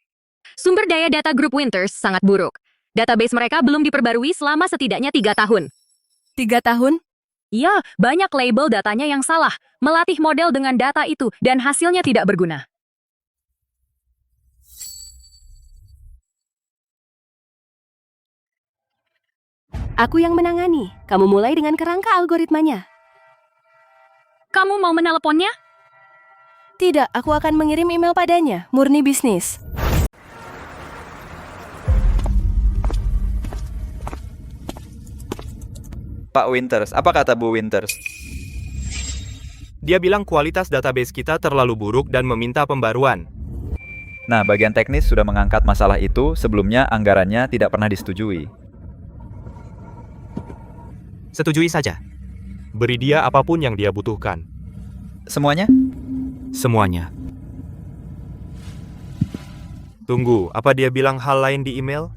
Sumber daya data grup Winters sangat buruk. Database mereka belum diperbarui selama setidaknya 3 tahun. 3 tahun? Iya, banyak label datanya yang salah. Melatih model dengan data itu, dan hasilnya tidak berguna. Aku yang menangani. Kamu mulai dengan kerangka algoritmanya. Kamu mau meneleponnya? Tidak, aku akan mengirim email padanya. Murni bisnis. Pak Winters, apa kata Bu Winters? Dia bilang kualitas database kita terlalu buruk dan meminta pembaruan. Nah, bagian teknis sudah mengangkat masalah itu, sebelumnya anggarannya tidak pernah disetujui. Setujui saja. Beri dia apapun yang dia butuhkan. Semuanya? Semuanya. Tunggu, apa dia bilang hal lain di email?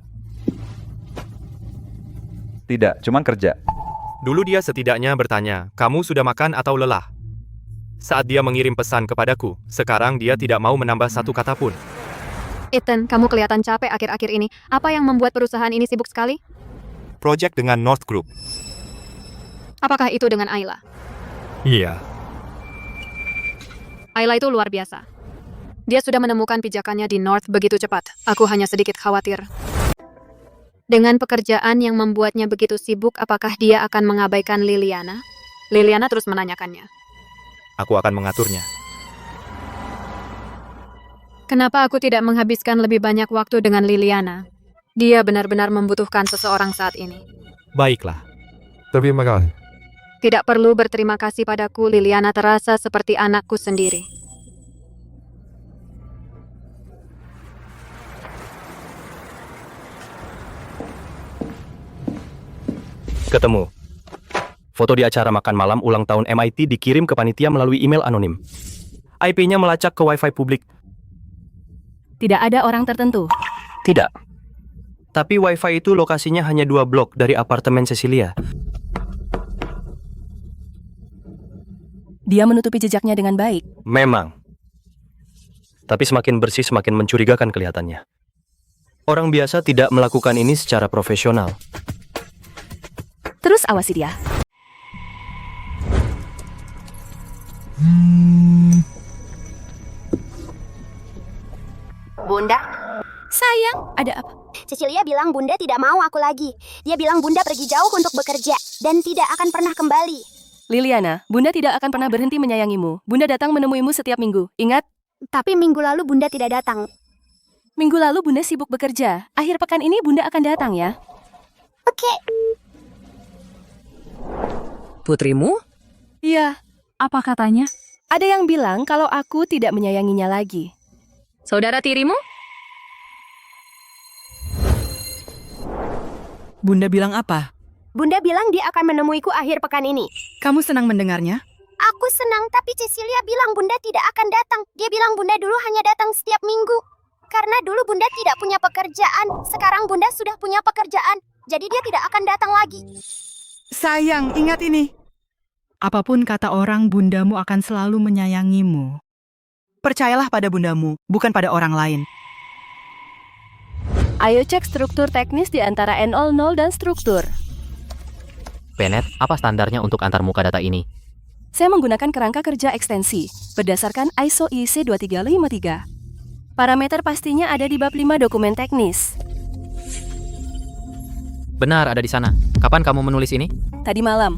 Tidak, cuman kerja. Dulu dia setidaknya bertanya, kamu sudah makan atau lelah? Saat dia mengirim pesan kepadaku, sekarang dia tidak mau menambah satu kata pun. Ethan, kamu kelihatan capek akhir-akhir ini. Apa yang membuat perusahaan ini sibuk sekali? Project dengan North Group. Apakah itu dengan Ayla? Iya. Ayla itu luar biasa. Dia sudah menemukan pijakannya di North begitu cepat. Aku hanya sedikit khawatir. Dengan pekerjaan yang membuatnya begitu sibuk, apakah dia akan mengabaikan Liliana? Liliana terus menanyakannya. Aku akan mengaturnya. Kenapa aku tidak menghabiskan lebih banyak waktu dengan Liliana? Dia benar-benar membutuhkan seseorang saat ini. Baiklah. Terima kasih. Tidak perlu berterima kasih padaku, Liliana terasa seperti anakku sendiri. Ketemu. Foto di acara makan malam ulang tahun MIT dikirim ke panitia melalui email anonim. IP-nya melacak ke Wi-Fi publik. Tidak ada orang tertentu. Tidak. Tapi Wi-Fi itu lokasinya hanya 2 blok dari apartemen Cecilia. Dia menutupi jejaknya dengan baik. Memang. Tapi semakin bersih semakin mencurigakan kelihatannya. Orang biasa tidak melakukan ini secara profesional. Terus awasi dia. Bunda? Sayang, ada apa? Cecilia bilang Bunda tidak mau aku lagi. Dia bilang Bunda pergi jauh untuk bekerja dan tidak akan pernah kembali. Liliana, Bunda tidak akan pernah berhenti menyayangimu. Bunda datang menemuimu setiap minggu. Ingat? Tapi minggu lalu Bunda tidak datang. Minggu lalu Bunda sibuk bekerja. Akhir pekan ini Bunda akan datang ya. Oke. Putrimu? Iya. Apa katanya? Ada yang bilang kalau aku tidak menyayanginya lagi. Saudara tirimu? Bunda bilang apa? Bunda bilang dia akan menemuiku akhir pekan ini. Kamu senang mendengarnya? Aku senang, tapi Cecilia bilang Bunda tidak akan datang. Dia bilang Bunda dulu hanya datang setiap minggu. Karena dulu Bunda tidak punya pekerjaan. Sekarang Bunda sudah punya pekerjaan. Jadi dia tidak akan datang lagi. Sayang, ingat ini. Apapun kata orang, bundamu akan selalu menyayangimu. Percayalah pada bundamu, bukan pada orang lain. Ayo cek struktur teknis di antara N00 dan struktur. Bennett, apa standarnya untuk antarmuka data ini? Saya menggunakan kerangka kerja ekstensi berdasarkan ISO IEC 2353. Parameter pastinya ada di bab 5 dokumen teknis. Benar, ada di sana. Kapan kamu menulis ini? Tadi malam.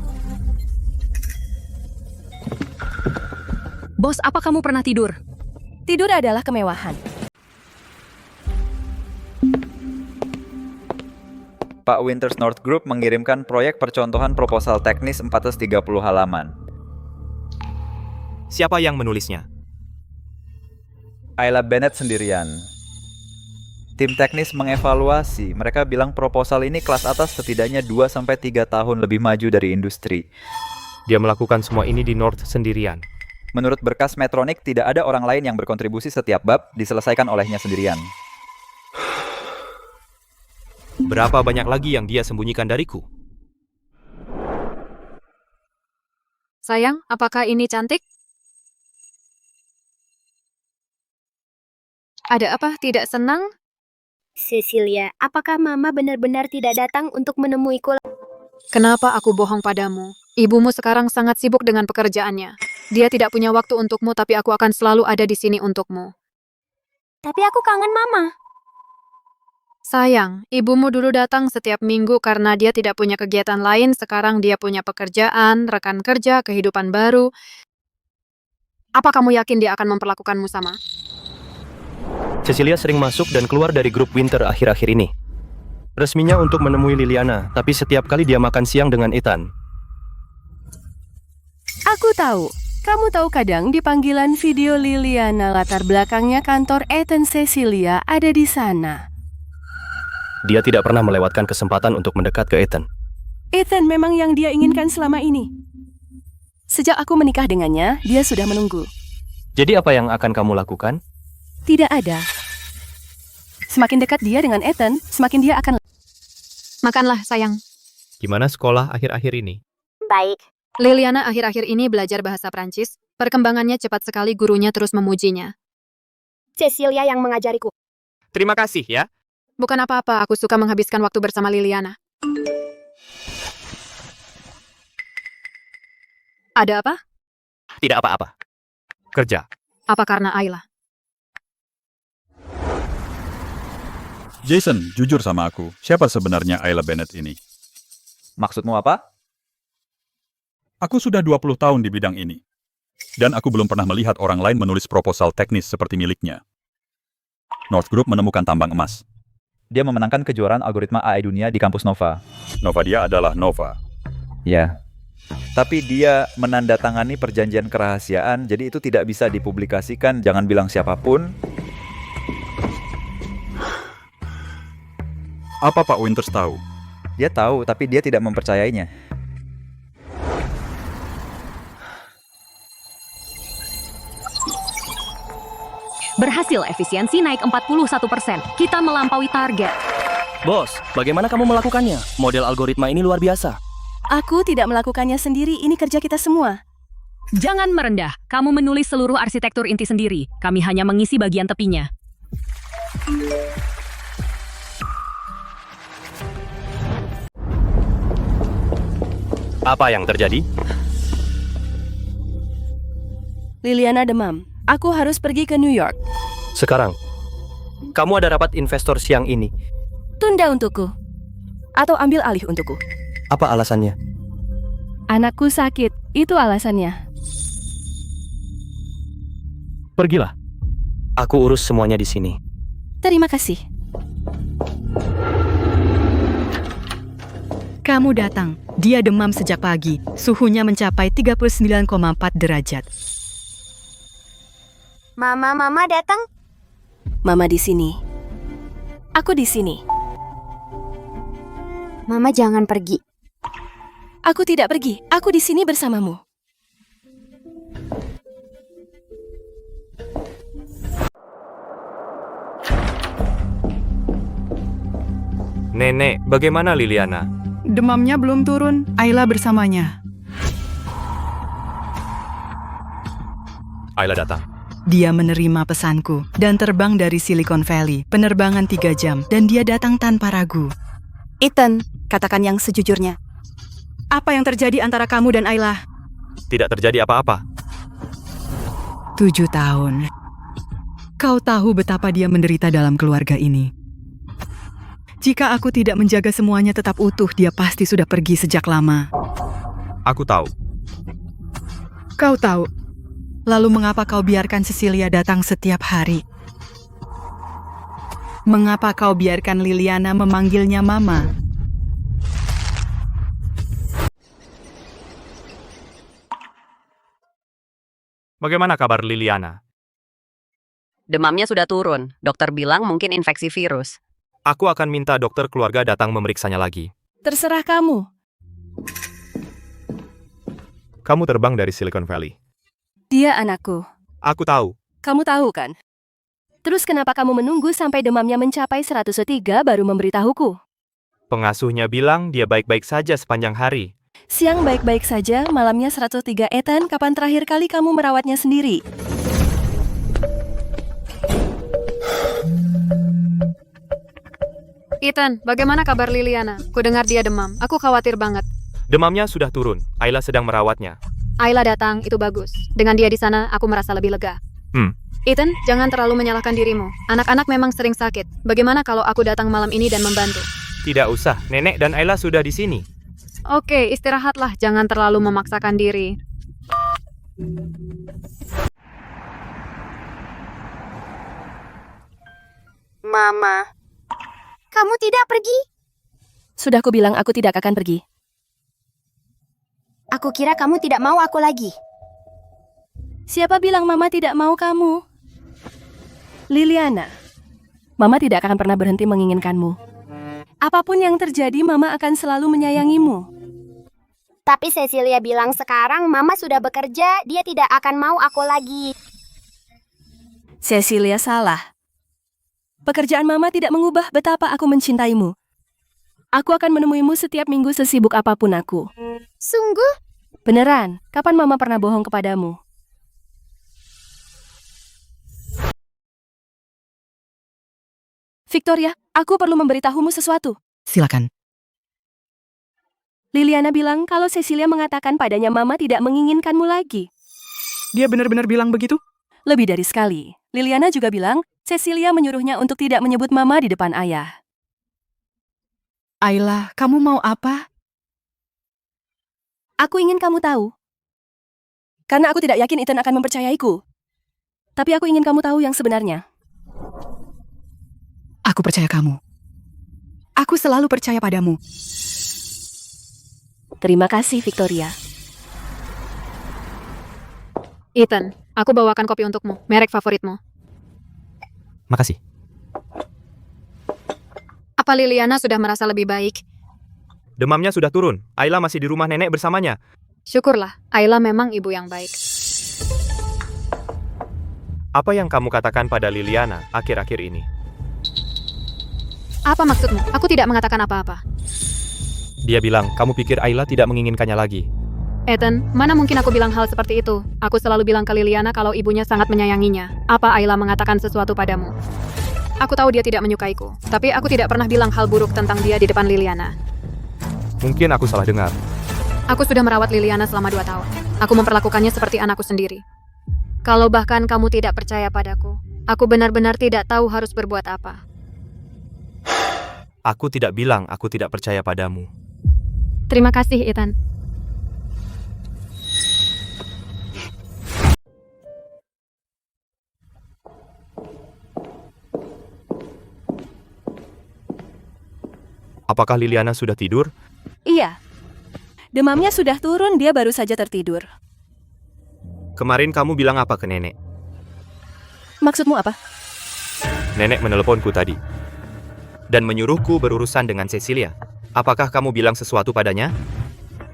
Bos, apa kamu pernah tidur? Tidur adalah kemewahan. Pak Winters North Group mengirimkan proyek percontohan proposal teknis 430 halaman. Siapa yang menulisnya? Ayla Bennett sendirian. Tim teknis mengevaluasi, mereka bilang proposal ini kelas atas setidaknya 2-3 tahun lebih maju dari industri. Dia melakukan semua ini di North sendirian. Menurut berkas Medtronic, tidak ada orang lain yang berkontribusi setiap bab diselesaikan olehnya sendirian. Berapa banyak lagi yang dia sembunyikan dariku? Sayang, apakah ini cantik? Ada apa? Tidak senang? Cecilia, apakah Mama benar-benar tidak datang untuk menemuiku? Kenapa aku bohong padamu? Ibumu sekarang sangat sibuk dengan pekerjaannya. Dia tidak punya waktu untukmu, tapi aku akan selalu ada di sini untukmu. Tapi aku kangen Mama. Sayang, ibumu dulu datang setiap minggu karena dia tidak punya kegiatan lain. Sekarang dia punya pekerjaan, rekan kerja, kehidupan baru. Apa kamu yakin dia akan memperlakukanmu sama? Cecilia sering masuk dan keluar dari grup Winter akhir-akhir ini. Resminya untuk menemui Liliana, tapi setiap kali dia makan siang dengan Ethan. Aku tahu. Kamu tahu kadang di panggilan video Liliana latar belakangnya kantor Ethan Cecilia ada di sana. Dia tidak pernah melewatkan kesempatan untuk mendekat ke Ethan. Ethan memang yang dia inginkan selama ini. Sejak aku menikah dengannya, dia sudah menunggu. Jadi apa yang akan kamu lakukan? Tidak ada. Semakin dekat dia dengan Ethan, semakin dia akan... Makanlah, sayang. Gimana sekolah akhir-akhir ini? Baik. Liliana akhir-akhir ini belajar bahasa Prancis. Perkembangannya cepat sekali, gurunya terus memujinya. Cecilia yang mengajariku. Terima kasih ya. Bukan apa-apa, aku suka menghabiskan waktu bersama Liliana. Ada apa? Tidak apa-apa. Kerja. Apa karena Ayla? Jason, jujur sama aku. Siapa sebenarnya Ayla Bennett ini? Maksudmu apa? Aku sudah 20 tahun di bidang ini. Dan aku belum pernah melihat orang lain menulis proposal teknis seperti miliknya. North Group menemukan tambang emas. Dia memenangkan kejuaraan algoritma AI dunia di kampus Nova. Nova dia adalah Nova. Ya. Tapi dia menandatangani perjanjian kerahasiaan, jadi itu tidak bisa dipublikasikan, jangan bilang siapapun. Apa Pak Winters tahu? Dia tahu, tapi dia tidak mempercayainya. Berhasil, efisiensi naik 41%. Kita melampaui target. Bos, bagaimana kamu melakukannya? Model algoritma ini luar biasa. Aku tidak melakukannya sendiri, ini kerja kita semua. Jangan merendah. Kamu menulis seluruh arsitektur inti sendiri. Kami hanya mengisi bagian tepinya. Apa yang terjadi? Liliana demam. Aku harus pergi ke New York. Sekarang, kamu ada rapat investor siang ini. Tunda untukku. Atau ambil alih untukku. Apa alasannya? Anakku sakit, itu alasannya. Pergilah. Aku urus semuanya di sini. Terima kasih. Kamu datang. Dia demam sejak pagi. Suhunya mencapai 39,4 derajat. Mama datang? Mama di sini. Aku di sini. Mama jangan pergi. Aku tidak pergi. Aku di sini bersamamu. Nenek, bagaimana Liliana? Demamnya belum turun, Ayla bersamanya. Ayla datang. Dia menerima pesanku dan terbang dari Silicon Valley, penerbangan 3 jam, dan dia datang tanpa ragu. Ethan, katakan yang sejujurnya. Apa yang terjadi antara kamu dan Ayla? Tidak terjadi apa-apa. 7 tahun. Kau tahu betapa dia menderita dalam keluarga ini. Jika aku tidak menjaga semuanya tetap utuh, dia pasti sudah pergi sejak lama. Aku tahu. Kau tahu. Lalu mengapa kau biarkan Cecilia datang setiap hari? Mengapa kau biarkan Liliana memanggilnya Mama? Bagaimana kabar Liliana? Demamnya sudah turun. Dokter bilang mungkin infeksi virus. Aku akan minta dokter keluarga datang memeriksanya lagi. Terserah kamu. Kamu terbang dari Silicon Valley. Dia anakku. Aku tahu. Kamu tahu kan? Terus kenapa kamu menunggu sampai demamnya mencapai 103 baru memberitahuku? Pengasuhnya bilang dia baik-baik saja sepanjang hari. Siang baik-baik saja, malamnya 103. Ethan, kapan terakhir kali kamu merawatnya sendiri? Ethan, bagaimana kabar Liliana? Kudengar dia demam. Aku khawatir banget. Demamnya sudah turun. Ayla sedang merawatnya. Ayla datang, itu bagus. Dengan dia di sana, aku merasa lebih lega. Ethan, jangan terlalu menyalahkan dirimu. Anak-anak memang sering sakit. Bagaimana kalau aku datang malam ini dan membantu? Tidak usah, Nenek dan Ayla sudah di sini. Oke, istirahatlah. Jangan terlalu memaksakan diri. Mama, kamu tidak pergi? Sudah aku bilang aku tidak akan pergi. Aku kira kamu tidak mau aku lagi. Siapa bilang Mama tidak mau kamu? Liliana, Mama tidak akan pernah berhenti menginginkanmu. Apapun yang terjadi, Mama akan selalu menyayangimu. Tapi Cecilia bilang sekarang Mama sudah bekerja, dia tidak akan mau aku lagi. Cecilia salah. Pekerjaan Mama tidak mengubah betapa aku mencintaimu. Aku akan menemuimu setiap minggu sesibuk apapun aku. Sungguh? Beneran, kapan Mama pernah bohong kepadamu? Victoria, aku perlu memberitahumu sesuatu. Silakan. Liliana bilang kalau Cecilia mengatakan padanya Mama tidak menginginkanmu lagi. Dia benar-benar bilang begitu? Lebih dari sekali. Liliana juga bilang Cecilia menyuruhnya untuk tidak menyebut Mama di depan ayah. Ayla, kamu mau apa? Aku ingin kamu tahu. Karena aku tidak yakin Ethan akan mempercayaiku. Tapi aku ingin kamu tahu yang sebenarnya. Aku percaya kamu. Aku selalu percaya padamu. Terima kasih, Victoria. Ethan, aku bawakan kopi untukmu. Merek favoritmu. Makasih. Apa Liliana sudah merasa lebih baik? Demamnya sudah turun. Ayla masih di rumah nenek bersamanya. Syukurlah, Ayla memang ibu yang baik. Apa yang kamu katakan pada Liliana akhir-akhir ini? Apa maksudmu? Aku tidak mengatakan apa-apa. Dia bilang, kamu pikir Ayla tidak menginginkannya lagi. Ethan, mana mungkin aku bilang hal seperti itu? Aku selalu bilang ke Liliana kalau ibunya sangat menyayanginya. Apa Ayla mengatakan sesuatu padamu? Aku tahu dia tidak menyukaiku, tapi aku tidak pernah bilang hal buruk tentang dia di depan Liliana. Mungkin aku salah dengar. Aku sudah merawat Liliana selama 2 tahun. Aku memperlakukannya seperti anakku sendiri. Kalau bahkan kamu tidak percaya padaku, aku benar-benar tidak tahu harus berbuat apa. Aku tidak bilang aku tidak percaya padamu. Terima kasih, Ethan. Apakah Liliana sudah tidur? Iya. Demamnya sudah turun, dia baru saja tertidur. Kemarin kamu bilang apa ke nenek? Maksudmu apa? Nenek meneleponku tadi. Dan menyuruhku berurusan dengan Cecilia. Apakah kamu bilang sesuatu padanya?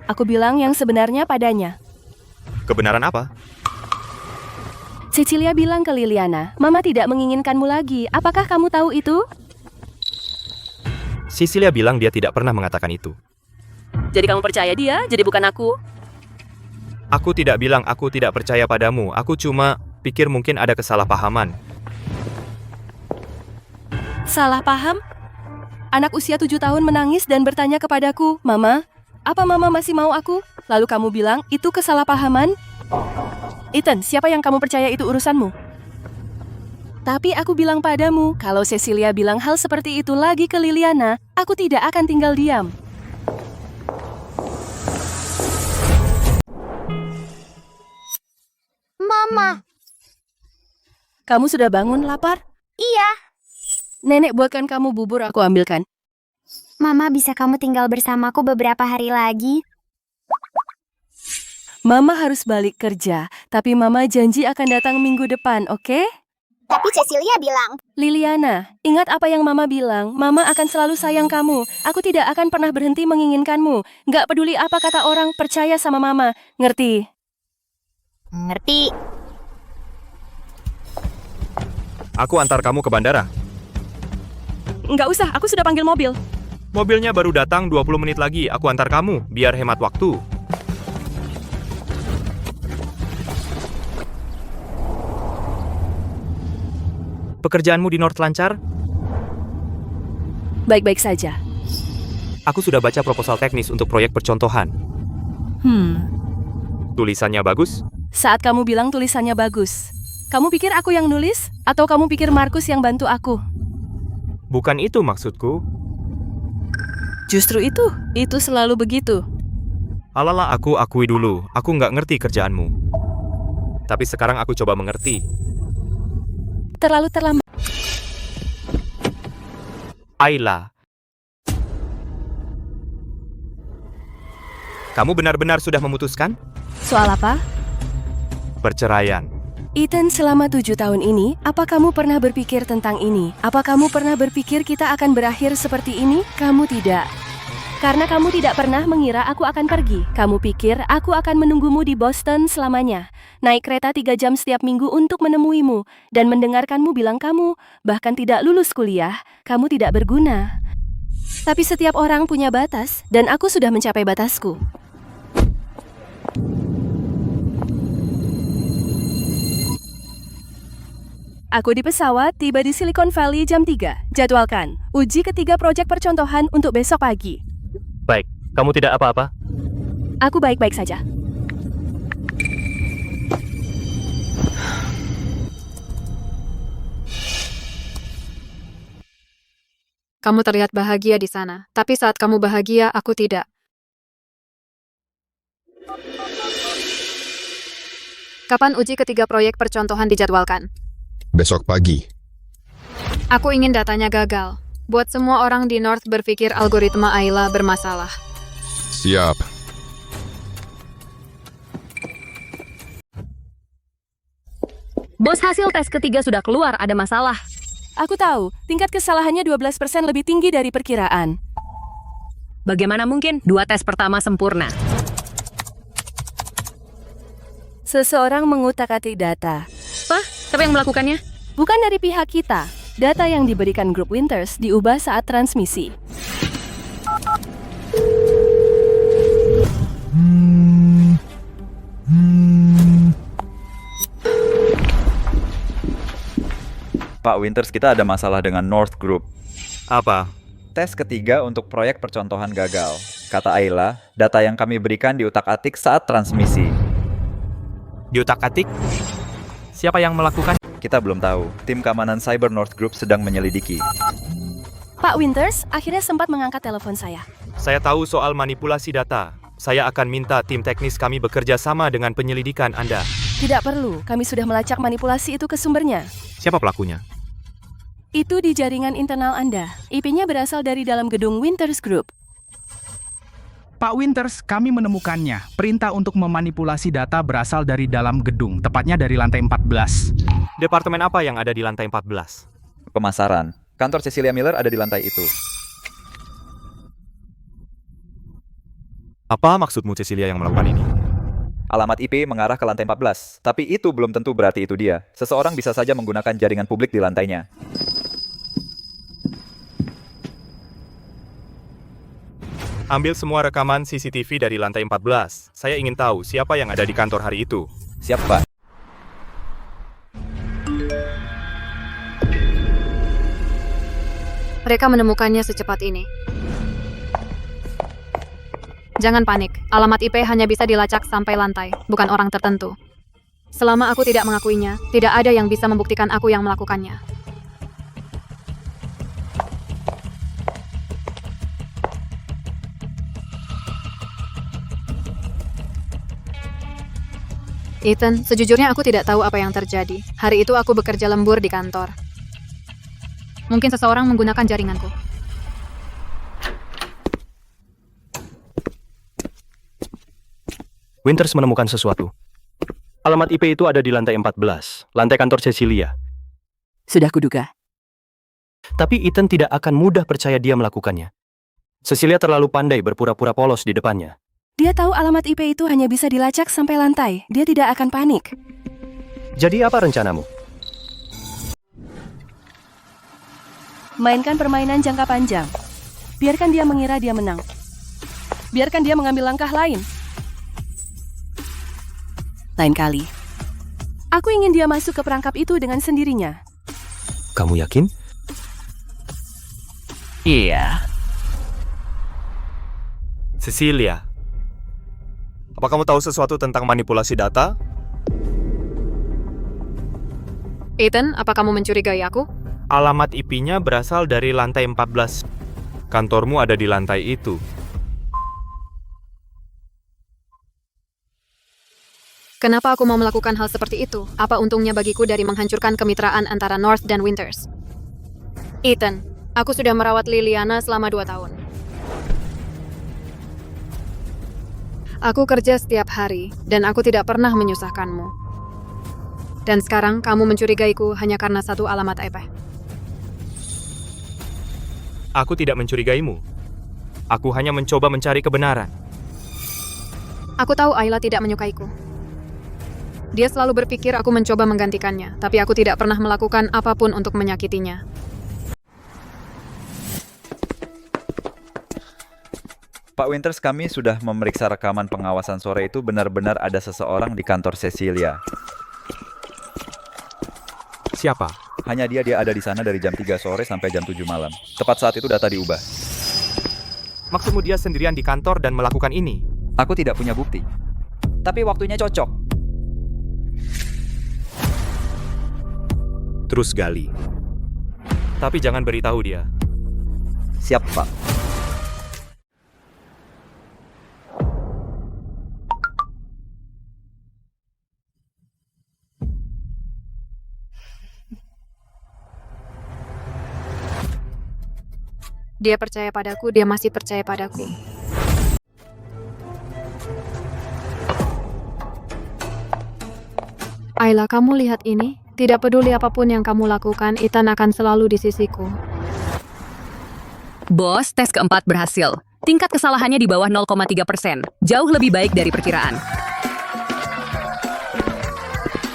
Aku bilang yang sebenarnya padanya. Kebenaran apa? Cecilia bilang ke Liliana, Mama tidak menginginkanmu lagi. Apakah kamu tahu itu? Cecilia bilang dia tidak pernah mengatakan itu. Jadi kamu percaya dia, jadi bukan aku? Aku tidak bilang aku tidak percaya padamu, aku cuma pikir mungkin ada kesalahpahaman. Salah paham? Anak usia 7 tahun menangis dan bertanya kepadaku, Mama, apa Mama masih mau aku? Lalu kamu bilang, itu kesalahpahaman? Ethan, siapa yang kamu percaya itu urusanmu? Tapi aku bilang padamu, kalau Cecilia bilang hal seperti itu lagi ke Liliana, aku tidak akan tinggal diam. Mama. Kamu sudah bangun, lapar? Iya. Nenek buatkan kamu bubur, aku ambilkan. Mama, bisa kamu tinggal bersamaku beberapa hari lagi? Mama harus balik kerja, tapi Mama janji akan datang minggu depan, oke? Tapi Cecilia bilang. Liliana, ingat apa yang Mama bilang. Mama akan selalu sayang kamu. Aku tidak akan pernah berhenti menginginkanmu. Nggak peduli apa kata orang, percaya sama Mama. Ngerti? Ngerti. Aku antar kamu ke bandara. Nggak usah, aku sudah panggil mobil. Mobilnya baru datang 20 menit lagi, aku antar kamu, biar hemat waktu. Pekerjaanmu di North lancar? Baik-baik saja. Aku sudah baca proposal teknis untuk proyek percontohan. Tulisannya bagus? Saat kamu bilang tulisannya bagus, kamu pikir aku yang nulis? Atau kamu pikir Markus yang bantu aku? Bukan itu maksudku. Justru itu selalu begitu. Alala, aku akui dulu, aku nggak ngerti kerjaanmu. Tapi sekarang aku coba mengerti. Terlalu terlambat. Ayla. Kamu benar-benar sudah memutuskan? Soal apa? Perceraian. Ethan, selama 7 tahun ini, apa kamu pernah berpikir tentang ini? Apa kamu pernah berpikir kita akan berakhir seperti ini? Kamu tidak. Karena kamu tidak pernah mengira aku akan pergi. Kamu pikir aku akan menunggumu di Boston selamanya. Naik kereta 3 jam setiap minggu untuk menemuimu. Dan mendengarkanmu bilang kamu, bahkan tidak lulus kuliah, kamu tidak berguna. Tapi setiap orang punya batas, dan aku sudah mencapai batasku. Aku di pesawat, tiba di Silicon Valley jam 3. Jadwalkan. Uji ketiga proyek percontohan untuk besok pagi. Baik, kamu tidak apa-apa? Aku baik-baik saja. Kamu terlihat bahagia di sana, tapi saat kamu bahagia, aku tidak. Kapan uji ketiga proyek percontohan dijadwalkan? Besok pagi. Aku ingin datanya gagal. Buat semua orang di North berpikir algoritma Ayla bermasalah. Siap. Bos, hasil tes ketiga sudah keluar, ada masalah. Aku tahu, tingkat kesalahannya 12% lebih tinggi dari perkiraan. Bagaimana mungkin? 2 tes pertama sempurna. Seseorang mengutak-atik data. Apa? Siapa yang melakukannya? Bukan dari pihak kita. Data yang diberikan grup Winters diubah saat transmisi. Pak Winters, kita ada masalah dengan North Group. Apa? Tes ketiga untuk proyek percontohan gagal. Kata Ayla, data yang kami berikan diutak-atik saat transmisi. Diutak-atik? Siapa yang melakukan? Kita belum tahu. Tim keamanan cyber North Group sedang menyelidiki. Pak Winters akhirnya sempat mengangkat telepon saya. Saya tahu soal manipulasi data. Saya akan minta tim teknis kami bekerja sama dengan penyelidikan Anda. Tidak perlu, kami sudah melacak manipulasi itu ke sumbernya. Siapa pelakunya? Itu di jaringan internal Anda. IP-nya berasal dari dalam gedung Winters Group. Pak Winters, kami menemukannya. Perintah untuk memanipulasi data berasal dari dalam gedung, tepatnya dari lantai 14. Departemen apa yang ada di lantai 14? Pemasaran. Kantor Cecilia Miller ada di lantai itu. Apa maksudmu Cecilia yang melakukan ini? Alamat IP mengarah ke lantai 14, tapi itu belum tentu berarti itu dia. Seseorang bisa saja menggunakan jaringan publik di lantainya. Ambil semua rekaman CCTV dari lantai 14. Saya ingin tahu siapa yang ada di kantor hari itu. Siap, Pak. Mereka menemukannya secepat ini. Jangan panik, alamat IP hanya bisa dilacak sampai lantai, bukan orang tertentu. Selama aku tidak mengakuinya, tidak ada yang bisa membuktikan aku yang melakukannya. Ethan, sejujurnya aku tidak tahu apa yang terjadi. Hari itu aku bekerja lembur di kantor. Mungkin seseorang menggunakan jaringanku. Winters menemukan sesuatu. Alamat IP itu ada di lantai 14, lantai kantor Cecilia. Sudah kuduga. Tapi Ethan tidak akan mudah percaya dia melakukannya. Cecilia terlalu pandai berpura-pura polos di depannya. Dia tahu alamat IP itu hanya bisa dilacak sampai lantai. Dia tidak akan panik. Jadi apa rencanamu? Mainkan permainan jangka panjang. Biarkan dia mengira dia menang. Biarkan dia mengambil langkah lain. Lain kali. Aku ingin dia masuk ke perangkap itu dengan sendirinya. Kamu yakin? Iya. Cecilia, apa kamu tahu sesuatu tentang manipulasi data? Ethan, apa kamu mencurigai aku? Alamat IP-nya berasal dari lantai 14. Kantormu ada di lantai itu. Kenapa aku mau melakukan hal seperti itu? Apa untungnya bagiku dari menghancurkan kemitraan antara North dan Winters? Ethan, aku sudah merawat Liliana selama 2 tahun. Aku kerja setiap hari, dan aku tidak pernah menyusahkanmu. Dan sekarang kamu mencurigaiku hanya karena satu alamat IP. Aku tidak mencurigaimu. Aku hanya mencoba mencari kebenaran. Aku tahu Ayla tidak menyukaiku. Dia selalu berpikir aku mencoba menggantikannya, tapi aku tidak pernah melakukan apapun untuk menyakitinya. Pak Winters, kami sudah memeriksa rekaman pengawasan sore itu benar-benar ada seseorang di kantor Cecilia. Siapa? Hanya dia ada di sana dari jam 3 sore sampai jam 7 malam. Tepat saat itu data diubah. Maksudmu dia sendirian di kantor dan melakukan ini? Aku tidak punya bukti. Tapi waktunya cocok. Terus gali. Tapi jangan beritahu dia. Siap, Pak. Dia percaya padaku, dia masih percaya padaku. Ayla, kamu lihat ini? Tidak peduli apapun yang kamu lakukan, Ethan akan selalu di sisiku. Bos, tes keempat berhasil. Tingkat kesalahannya di bawah 0,3%. Jauh lebih baik dari perkiraan.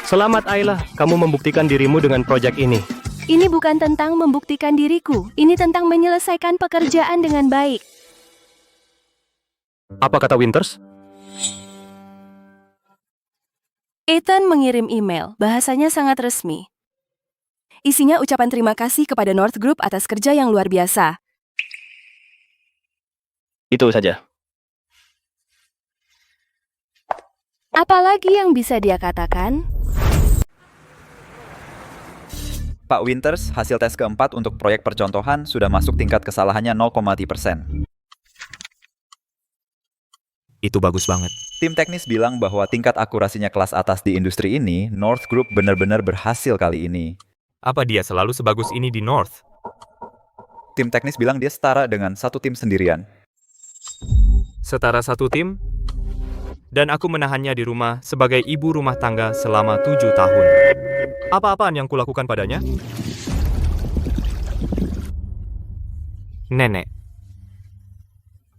Selamat Ayla, kamu membuktikan dirimu dengan proyek ini. Ini bukan tentang membuktikan diriku. Ini tentang menyelesaikan pekerjaan dengan baik. Apa kata Winters? Ethan mengirim email, bahasanya sangat resmi. Isinya ucapan terima kasih kepada North Group atas kerja yang luar biasa. Itu saja. Apalagi yang bisa dia katakan? Pak Winters, hasil tes keempat untuk proyek percontohan sudah masuk tingkat kesalahannya 0,0%. Itu bagus banget. Tim teknis bilang bahwa tingkat akurasinya kelas atas di industri ini, North Group benar-benar berhasil kali ini. Apa dia selalu sebagus ini di North? Tim teknis bilang dia setara dengan satu tim sendirian. Setara satu tim? Dan aku menahannya di rumah sebagai ibu rumah tangga selama 7 tahun. Apa-apaan yang kulakukan padanya? Nenek.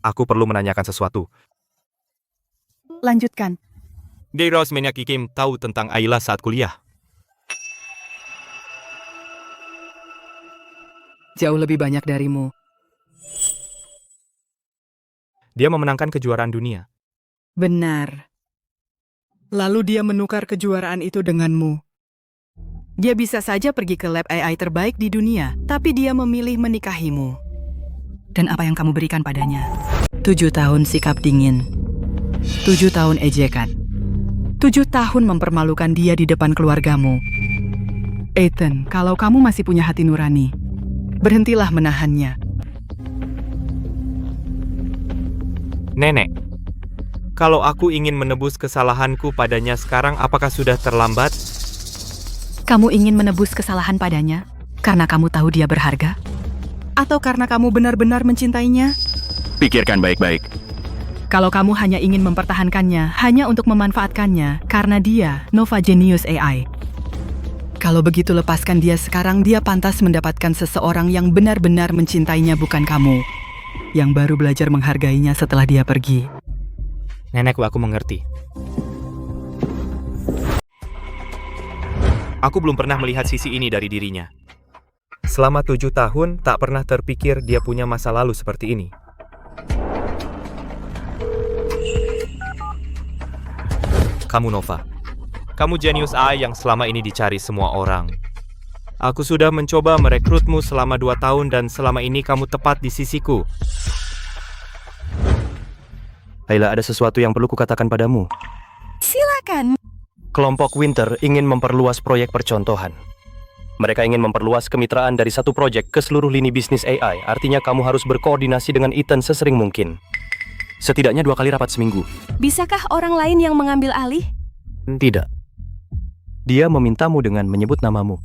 Aku perlu menanyakan sesuatu. Lanjutkan. Deiros Menyaki Kim tahu tentang Ayla saat kuliah. Jauh lebih banyak darimu. Dia memenangkan kejuaraan dunia. Benar. Lalu dia menukar kejuaraan itu denganmu. Dia bisa saja pergi ke lab AI terbaik di dunia, tapi dia memilih menikahimu. Dan apa yang kamu berikan padanya? 7 tahun sikap dingin. 7 tahun ejekan. 7 tahun mempermalukan dia di depan keluargamu. Ethan, kalau kamu masih punya hati nurani, berhentilah menahannya. Nenek, kalau aku ingin menebus kesalahanku padanya sekarang, apakah sudah terlambat? Kamu ingin menebus kesalahan padanya karena kamu tahu dia berharga? Atau karena kamu benar-benar mencintainya? Pikirkan baik-baik. Kalau kamu hanya ingin mempertahankannya, hanya untuk memanfaatkannya, karena dia Nova Genius AI. Kalau begitu lepaskan dia sekarang, dia pantas mendapatkan seseorang yang benar-benar mencintainya, bukan kamu, yang baru belajar menghargainya setelah dia pergi. Nenekku, aku mengerti. Aku belum pernah melihat sisi ini dari dirinya. Selama 7 tahun, tak pernah terpikir dia punya masa lalu seperti ini. Kamu Nova. Kamu jenius AI yang selama ini dicari semua orang. Aku sudah mencoba merekrutmu selama 2 tahun dan selama ini kamu tepat di sisiku. Ayla, ada sesuatu yang perlu kukatakan padamu. Silakan. Kelompok Winter ingin memperluas proyek percontohan. Mereka ingin memperluas kemitraan dari satu proyek ke seluruh lini bisnis AI. Artinya kamu harus berkoordinasi dengan Ethan sesering mungkin. Setidaknya 2 kali rapat seminggu. Bisakah orang lain yang mengambil alih? Tidak. Dia memintamu dengan menyebut namamu.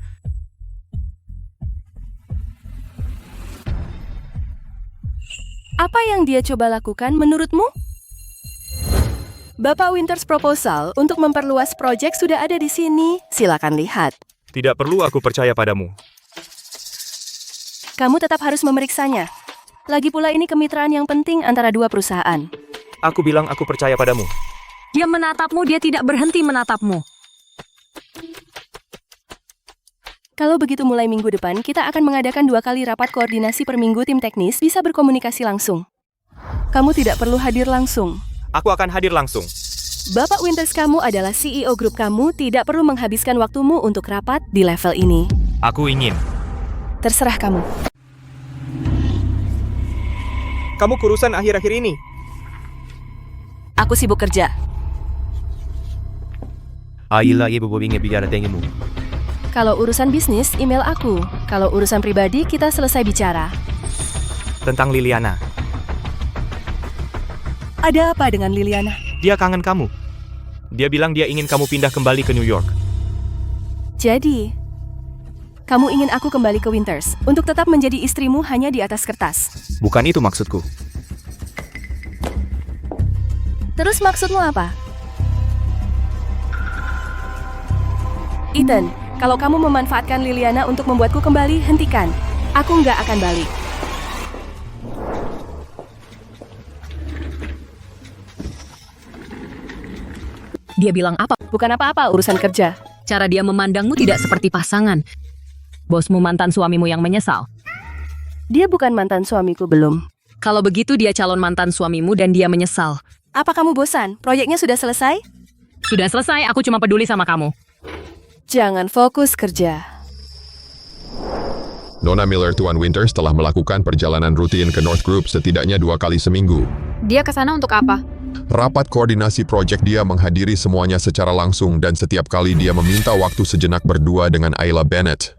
Apa yang dia coba lakukan menurutmu? Bapak Winters proposal untuk memperluas proyek sudah ada di sini. Silakan lihat. Tidak perlu aku percaya padamu. Kamu tetap harus memeriksanya. Lagi pula ini kemitraan yang penting antara 2 perusahaan. Aku bilang aku percaya padamu. Dia menatapmu, dia tidak berhenti menatapmu. Kalau begitu mulai minggu depan, kita akan mengadakan 2 kali rapat koordinasi per minggu. Tim teknis bisa berkomunikasi langsung. Kamu tidak perlu hadir langsung. Aku akan hadir langsung. Bapak Winters, kamu adalah CEO grup, kamu tidak perlu menghabiskan waktumu untuk rapat di level ini. Aku ingin. Terserah kamu. Kamu kurusan akhir-akhir ini. Aku sibuk kerja. Ayla, ibu ingin bicara denganmu. Kalau urusan bisnis, email aku. Kalau urusan pribadi, kita selesai bicara. Tentang Liliana. Ada apa dengan Liliana? Dia kangen kamu. Dia bilang dia ingin kamu pindah kembali ke New York. Jadi, kamu ingin aku kembali ke Winters untuk tetap menjadi istrimu hanya di atas kertas. Bukan itu maksudku. Terus maksudmu apa? Ethan, kalau kamu memanfaatkan Liliana untuk membuatku kembali, hentikan. Aku nggak akan balik. Dia bilang apa? Bukan apa-apa, urusan kerja. Cara dia memandangmu tidak seperti pasangan. Bosmu mantan suamimu yang menyesal. Dia bukan mantan suamiku, belum. Kalau begitu dia calon mantan suamimu dan dia menyesal. Apa kamu bosan? Proyeknya sudah selesai? Sudah selesai, aku cuma peduli sama kamu. Jangan fokus kerja. Nona Miller, Tuan Winters telah melakukan perjalanan rutin ke North Group setidaknya 2 kali seminggu. Dia ke sana untuk apa? Rapat koordinasi proyek, dia menghadiri semuanya secara langsung dan setiap kali dia meminta waktu sejenak berdua dengan Ayla Bennett.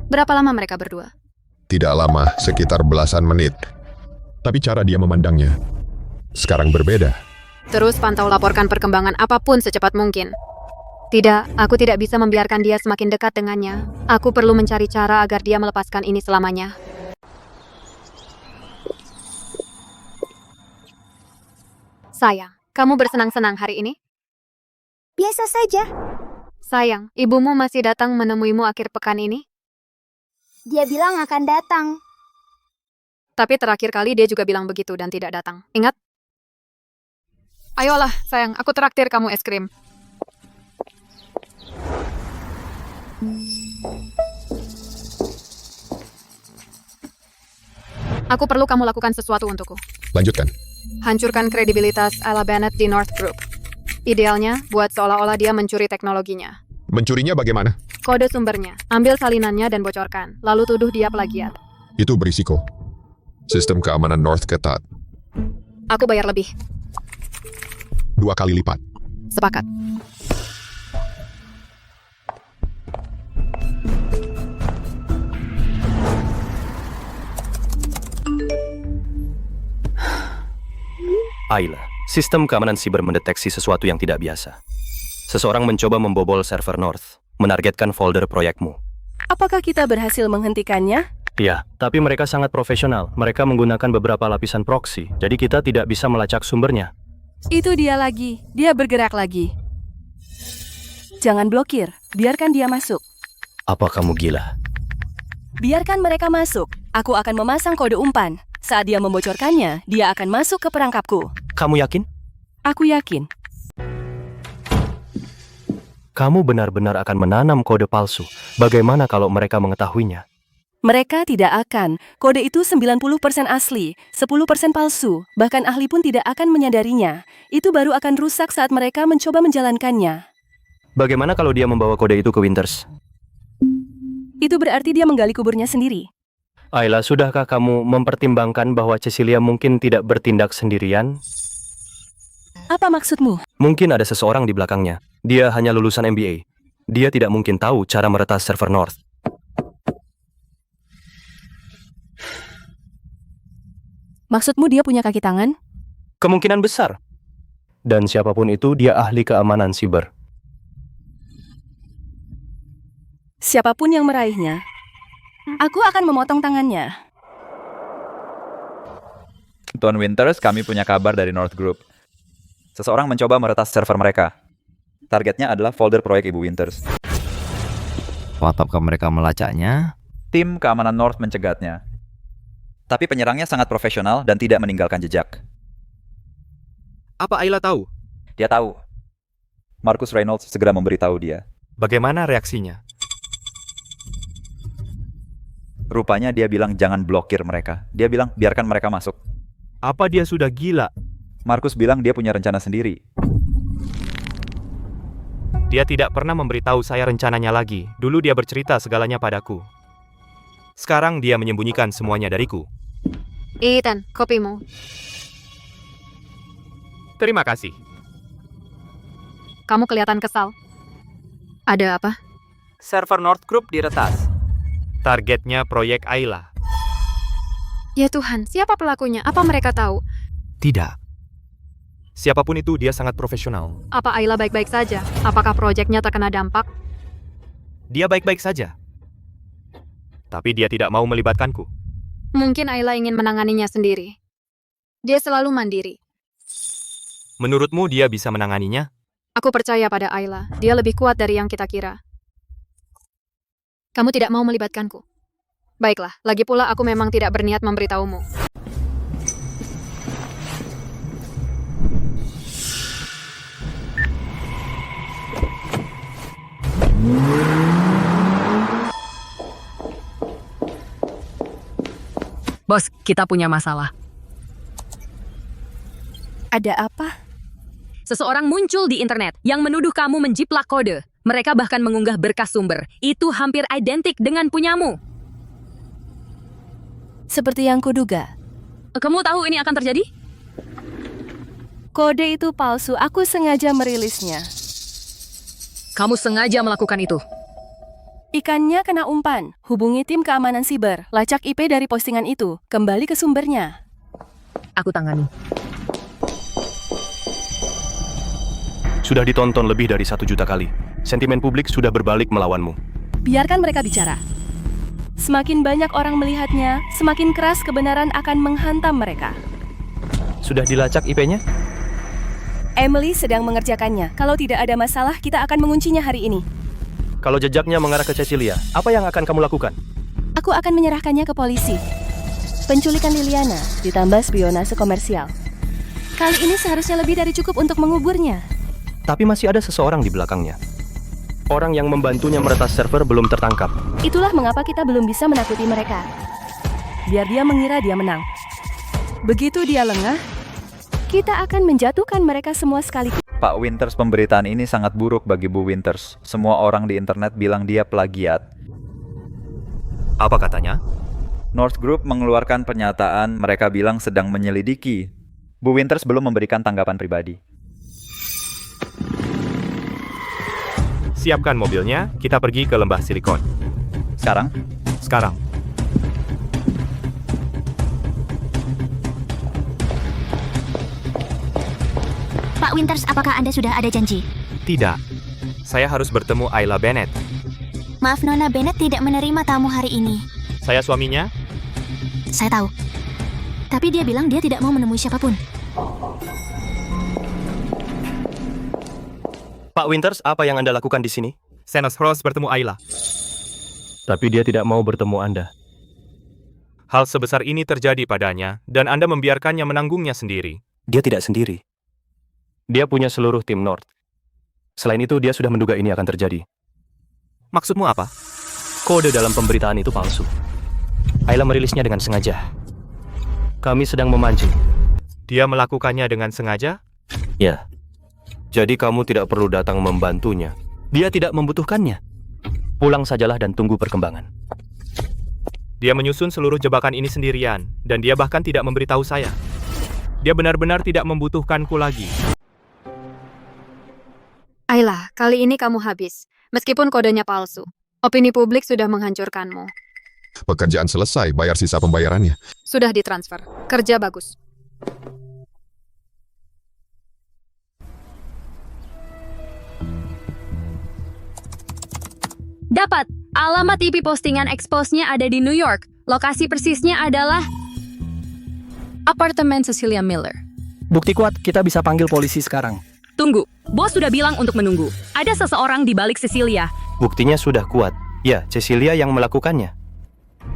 Berapa lama mereka berdua? Tidak lama, sekitar belasan menit. Tapi cara dia memandangnya sekarang berbeda. Terus pantau laporkan perkembangan apapun secepat mungkin. Tidak, aku tidak bisa membiarkan dia semakin dekat dengannya. Aku perlu mencari cara agar dia melepaskan ini selamanya. Sayang, kamu bersenang-senang hari ini? Biasa saja. Sayang, ibumu masih datang menemuimu akhir pekan ini? Dia bilang akan datang. Tapi terakhir kali dia juga bilang begitu dan tidak datang. Ingat? Ayolah, sayang, aku traktir kamu es krim. Aku perlu kamu lakukan sesuatu untukku. Lanjutkan. Hancurkan kredibilitas Ayla Bennett di North Group. Idealnya, buat seolah-olah dia mencuri teknologinya. Mencurinya bagaimana? Kode sumbernya, ambil salinannya dan bocorkan, lalu tuduh dia plagiat. Itu berisiko. Sistem keamanan North ketat. Aku bayar lebih. 2 kali lipat. Sepakat. Ayla, sistem keamanan siber mendeteksi sesuatu yang tidak biasa. Seseorang mencoba membobol server North, menargetkan folder proyekmu. Apakah kita berhasil menghentikannya? Ya, tapi mereka sangat profesional. Mereka menggunakan beberapa lapisan proxy, jadi kita tidak bisa melacak sumbernya. Itu dia lagi. Dia bergerak lagi. Jangan blokir. Biarkan dia masuk. Apa kamu gila? Biarkan mereka masuk. Aku akan memasang kode umpan. Saat dia membocorkannya, dia akan masuk ke perangkapku. Kamu yakin? Aku yakin. Kamu benar-benar akan menanam kode palsu. Bagaimana kalau mereka mengetahuinya? Mereka tidak akan. Kode itu 90% asli, 10% palsu. Bahkan ahli pun tidak akan menyadarinya. Itu baru akan rusak saat mereka mencoba menjalankannya. Bagaimana kalau dia membawa kode itu ke Winters? Itu berarti dia menggali kuburnya sendiri. Ayla, sudahkah kamu mempertimbangkan bahwa Cecilia mungkin tidak bertindak sendirian? Apa maksudmu? Mungkin ada seseorang di belakangnya. Dia hanya lulusan MBA. Dia tidak mungkin tahu cara meretas server North. Maksudmu dia punya kaki tangan? Kemungkinan besar. Dan siapapun itu, dia ahli keamanan siber. Siapapun yang meraihnya, aku akan memotong tangannya. Tuan Winters, kami punya kabar dari North Group. Seseorang mencoba meretas server mereka. Targetnya adalah folder proyek Ibu Winters. Apakah mereka melacaknya? Tim keamanan North mencegatnya. Tapi penyerangnya sangat profesional dan tidak meninggalkan jejak. Apa Ayla tahu? Dia tahu. Marcus Reynolds segera memberitahu dia. Bagaimana reaksinya? Rupanya dia bilang jangan blokir mereka. Dia bilang biarkan mereka masuk. Apa dia sudah gila? Marcus bilang dia punya rencana sendiri. Dia tidak pernah memberitahu saya rencananya lagi. Dulu dia bercerita segalanya padaku. Sekarang dia menyembunyikan semuanya dariku. Ethan, kopimu. Terima kasih. Kamu kelihatan kesal. Ada apa? Server North Group diretas. Targetnya proyek Ayla. Ya Tuhan, siapa pelakunya? Apa mereka tahu? Tidak. Siapapun itu, dia sangat profesional. Apa Ayla baik-baik saja? Apakah proyeknya terkena dampak? Dia baik-baik saja. Tapi dia tidak mau melibatkanku. Mungkin Ayla ingin menanganinya sendiri. Dia selalu mandiri. Menurutmu dia bisa menanganinya? Aku percaya pada Ayla. Dia lebih kuat dari yang kita kira. Kamu tidak mau melibatkanku. Baiklah, lagi pula aku memang tidak berniat memberitahumu. Bos, kita punya masalah. Ada apa? Seseorang muncul di internet yang menuduh kamu menjiplak kode. Mereka bahkan mengunggah berkas sumber. Itu hampir identik dengan punyamu. Seperti yang kuduga. Kamu tahu ini akan terjadi? Kode itu palsu. Aku sengaja merilisnya. Kamu sengaja melakukan itu. Ikannya kena umpan. Hubungi tim keamanan siber. Lacak IP dari postingan itu. Kembali ke sumbernya. Aku tangani. Sudah ditonton lebih dari 1 juta kali. Sentimen publik sudah berbalik melawanmu. Biarkan mereka bicara. Semakin banyak orang melihatnya, semakin keras kebenaran akan menghantam mereka. Sudah dilacak IP-nya? Emily sedang mengerjakannya. Kalau tidak ada masalah, kita akan menguncinya hari ini. Kalau jejaknya mengarah ke Cecilia, apa yang akan kamu lakukan? Aku akan menyerahkannya ke polisi. Penculikan Liliana, ditambah spionase komersial. Kali ini seharusnya lebih dari cukup untuk menguburnya. Tapi masih ada seseorang di belakangnya. Orang yang membantunya meretas server belum tertangkap. Itulah mengapa kita belum bisa menakuti mereka. Biar dia mengira dia menang. Begitu dia lengah, Kita akan menjatuhkan mereka semua sekali. Pak Winters, pemberitaan ini sangat buruk bagi Bu Winters. Semua orang di internet bilang dia plagiat. Apa katanya? North Group mengeluarkan pernyataan, mereka bilang sedang menyelidiki. Bu Winters belum memberikan tanggapan pribadi. Siapkan mobilnya, kita pergi ke lembah Silikon. Sekarang? Sekarang. Pak Winters, apakah Anda sudah ada janji? Tidak. Saya harus bertemu Ayla Bennett. Maaf, Nona Bennett tidak menerima tamu hari ini. Saya suaminya. Saya tahu. Tapi dia bilang dia tidak mau menemui siapapun. Pak Winters, apa yang Anda lakukan di sini? Senos Ross bertemu Ayla. Tapi dia tidak mau bertemu Anda. Hal sebesar ini terjadi padanya, dan Anda membiarkannya menanggungnya sendiri. Dia tidak sendiri. Dia punya seluruh tim North. Selain itu, dia sudah menduga ini akan terjadi. Maksudmu apa? Kode dalam pemberitaan itu palsu. Ayla merilisnya dengan sengaja. Kami sedang memancing. Dia melakukannya dengan sengaja? Ya. Jadi kamu tidak perlu datang membantunya. Dia tidak membutuhkannya. Pulang sajalah dan tunggu perkembangan. Dia menyusun seluruh jebakan ini sendirian, dan dia bahkan tidak memberitahu saya. Dia benar-benar tidak membutuhkanku lagi. Ayla, kali ini kamu habis. Meskipun kodenya palsu. Opini publik sudah menghancurkanmu. Pekerjaan selesai, bayar sisa pembayarannya. Sudah ditransfer. Kerja bagus. Dapat. Alamat IP postingan expose-nya ada di New York. Lokasi persisnya adalah apartemen Cecilia Miller. Bukti kuat, kita bisa panggil polisi sekarang. Tunggu, bos sudah bilang untuk menunggu. Ada seseorang di balik Cecilia. Buktinya sudah kuat. Ya, Cecilia yang melakukannya.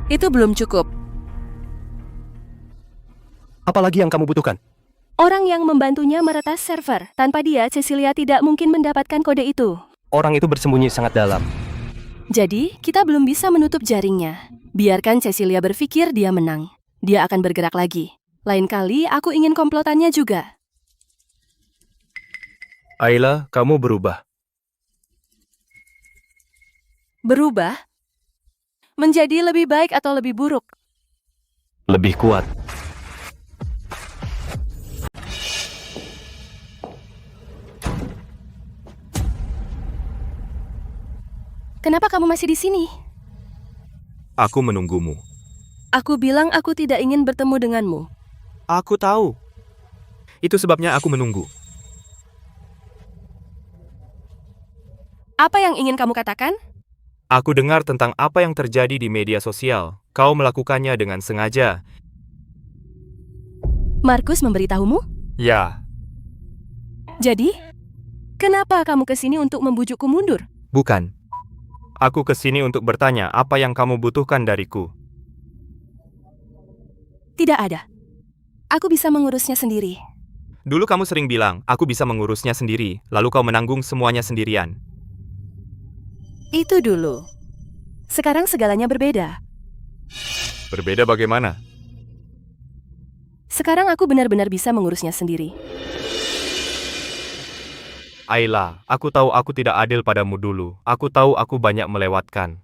Itu belum cukup. Apalagi yang kamu butuhkan? Orang yang membantunya meretas server. Tanpa dia, Cecilia tidak mungkin mendapatkan kode itu. Orang itu bersembunyi sangat dalam. Jadi, kita belum bisa menutup jaringnya. Biarkan Cecilia berpikir dia menang. Dia akan bergerak lagi. Lain kali, aku ingin komplotannya juga. Ayla, kamu berubah. Berubah? Menjadi lebih baik atau lebih buruk? Lebih kuat. Kenapa kamu masih di sini? Aku menunggumu. Aku bilang aku tidak ingin bertemu denganmu. Aku tahu. Itu sebabnya aku menunggu. Apa yang ingin kamu katakan? Aku dengar tentang apa yang terjadi di media sosial. Kau melakukannya dengan sengaja. Markus memberitahumu? Ya. Jadi, kenapa kamu ke sini untuk membujukku mundur? Bukan. Aku ke sini untuk bertanya apa yang kamu butuhkan dariku. Tidak ada. Aku bisa mengurusnya sendiri. Dulu kamu sering bilang, aku bisa mengurusnya sendiri, lalu kau menanggung semuanya sendirian. Itu dulu. Sekarang segalanya berbeda. Berbeda bagaimana? Sekarang aku benar-benar bisa mengurusnya sendiri. Ayla, aku tahu aku tidak adil padamu dulu. Aku tahu aku banyak melewatkan.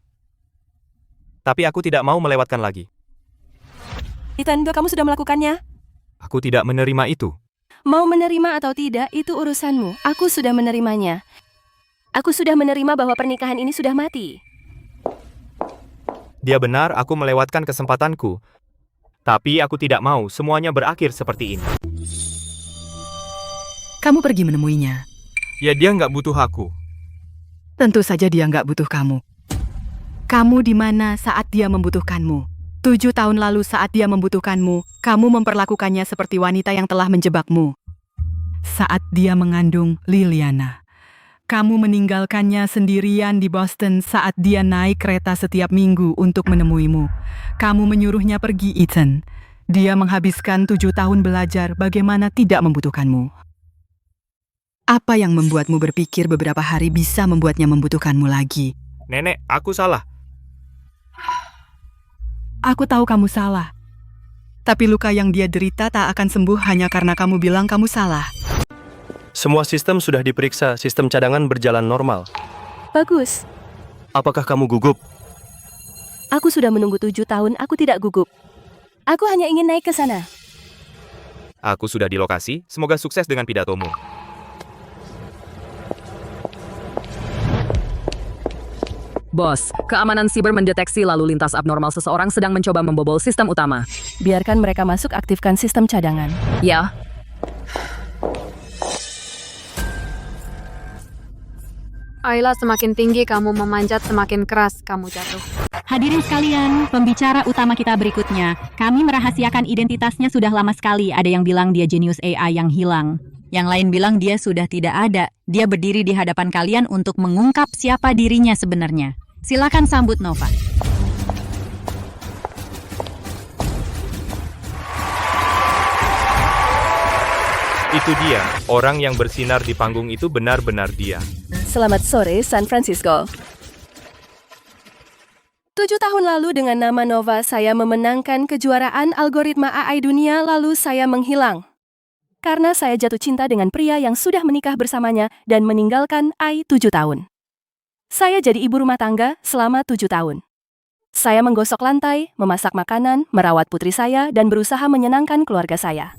Tapi aku tidak mau melewatkan lagi. Ethan, kamu sudah melakukannya? Aku tidak menerima itu. Mau menerima atau tidak, itu urusanmu. Aku sudah menerimanya. Aku sudah menerima bahwa pernikahan ini sudah mati. Dia benar, aku melewatkan kesempatanku. Tapi aku tidak mau semuanya berakhir seperti ini. Kamu pergi menemuinya. Ya, dia nggak butuh aku. Tentu saja dia nggak butuh kamu. Kamu di mana saat dia membutuhkanmu? 7 tahun lalu saat dia membutuhkanmu, kamu memperlakukannya seperti wanita yang telah menjebakmu. Saat dia mengandung Liliana, kamu meninggalkannya sendirian di Boston saat dia naik kereta setiap minggu untuk menemuimu. Kamu menyuruhnya pergi, Ethan. Dia menghabiskan 7 tahun belajar bagaimana tidak membutuhkanmu. Apa yang membuatmu berpikir beberapa hari bisa membuatnya membutuhkanmu lagi? Nenek, aku salah. Aku tahu kamu salah. Tapi luka yang dia derita tak akan sembuh hanya karena kamu bilang kamu salah. Semua sistem sudah diperiksa, sistem cadangan berjalan normal. Bagus. Apakah kamu gugup? Aku sudah menunggu 7 tahun, aku tidak gugup. Aku hanya ingin naik ke sana. Aku sudah di lokasi, semoga sukses dengan pidatomu. Bos, keamanan siber mendeteksi lalu lintas abnormal seseorang sedang mencoba membobol sistem utama. Biarkan mereka masuk, aktifkan sistem cadangan. Ya. Ayla, semakin tinggi kamu memanjat, semakin keras kamu jatuh. Hadirin sekalian, pembicara utama kita berikutnya. Kami merahasiakan identitasnya sudah lama sekali. Ada yang bilang dia jenius AI yang hilang. Yang lain bilang dia sudah tidak ada. Dia berdiri di hadapan kalian untuk mengungkap siapa dirinya sebenarnya. Silakan sambut Nova. Itu dia, orang yang bersinar di panggung itu benar-benar dia. Selamat sore, San Francisco. 7 tahun lalu dengan nama Nova, saya memenangkan kejuaraan algoritma AI dunia, lalu saya menghilang. Karena saya jatuh cinta dengan pria yang sudah menikah bersamanya dan meninggalkan AI 7 tahun. Saya jadi ibu rumah tangga selama 7 tahun. Saya menggosok lantai, memasak makanan, merawat putri saya, dan berusaha menyenangkan keluarga saya.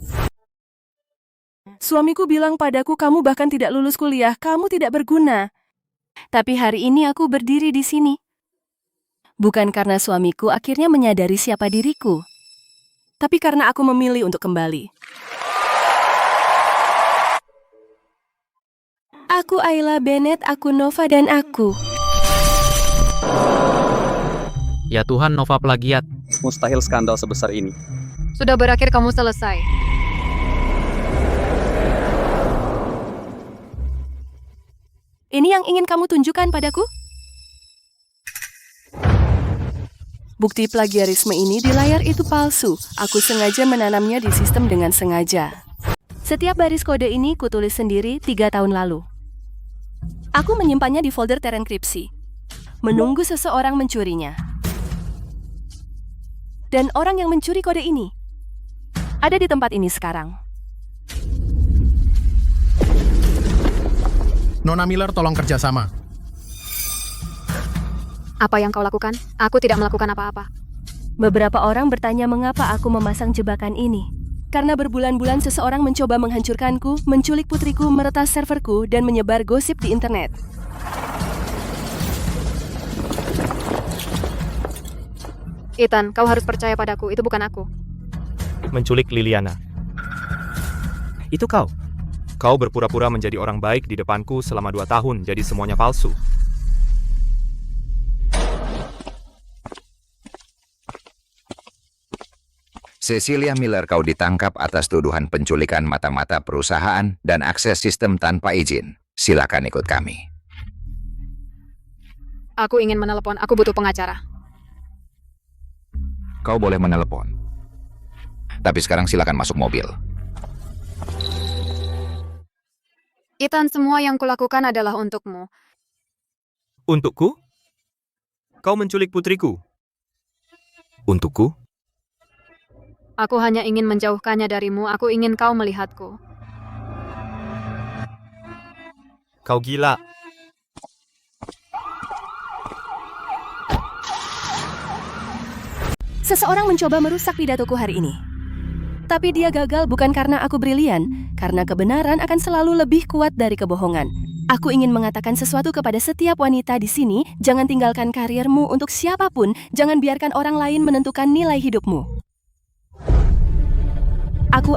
Suamiku bilang padaku, kamu bahkan tidak lulus kuliah, kamu tidak berguna. Tapi hari ini aku berdiri di sini. Bukan karena suamiku akhirnya menyadari siapa diriku, tapi karena aku memilih untuk kembali. Aku Ayla Bennett, aku Nova, dan aku. Ya Tuhan, Nova plagiat. Mustahil skandal sebesar ini. Sudah berakhir, kamu selesai. Ini yang ingin kamu tunjukkan padaku? Bukti plagiarisme ini di layar itu palsu. Aku sengaja menanamnya di sistem dengan sengaja. Setiap baris kode ini kutulis sendiri 3 tahun lalu. Aku menyimpannya di folder terenkripsi, menunggu seseorang mencurinya. Dan orang yang mencuri kode ini ada di tempat ini sekarang. Nona Miller, tolong kerjasama. Apa yang kau lakukan? Aku tidak melakukan apa-apa. Beberapa orang bertanya mengapa aku memasang jebakan ini. Karena berbulan-bulan seseorang mencoba menghancurkanku, menculik putriku, meretas serverku, dan menyebar gosip di internet. Ethan, kau harus percaya padaku, itu bukan aku. Menculik Liliana. Itu kau. Kau berpura-pura menjadi orang baik di depanku selama 2 tahun, jadi semuanya palsu. Cecilia Miller, kau ditangkap atas tuduhan penculikan mata-mata perusahaan dan akses sistem tanpa izin. Silakan ikut kami. Aku ingin menelepon, aku butuh pengacara. Kau boleh menelepon. Tapi sekarang silakan masuk mobil. Ethan, semua yang kulakukan adalah untukmu. Untukku? Kau menculik putriku. Untukku? Aku hanya ingin menjauhkannya darimu, aku ingin kau melihatku. Kau gila. Seseorang mencoba merusak pidatoku hari ini. Tapi dia gagal bukan karena aku brilian, karena kebenaran akan selalu lebih kuat dari kebohongan. Aku ingin mengatakan sesuatu kepada setiap wanita di sini, jangan tinggalkan karirmu untuk siapapun, jangan biarkan orang lain menentukan nilai hidupmu.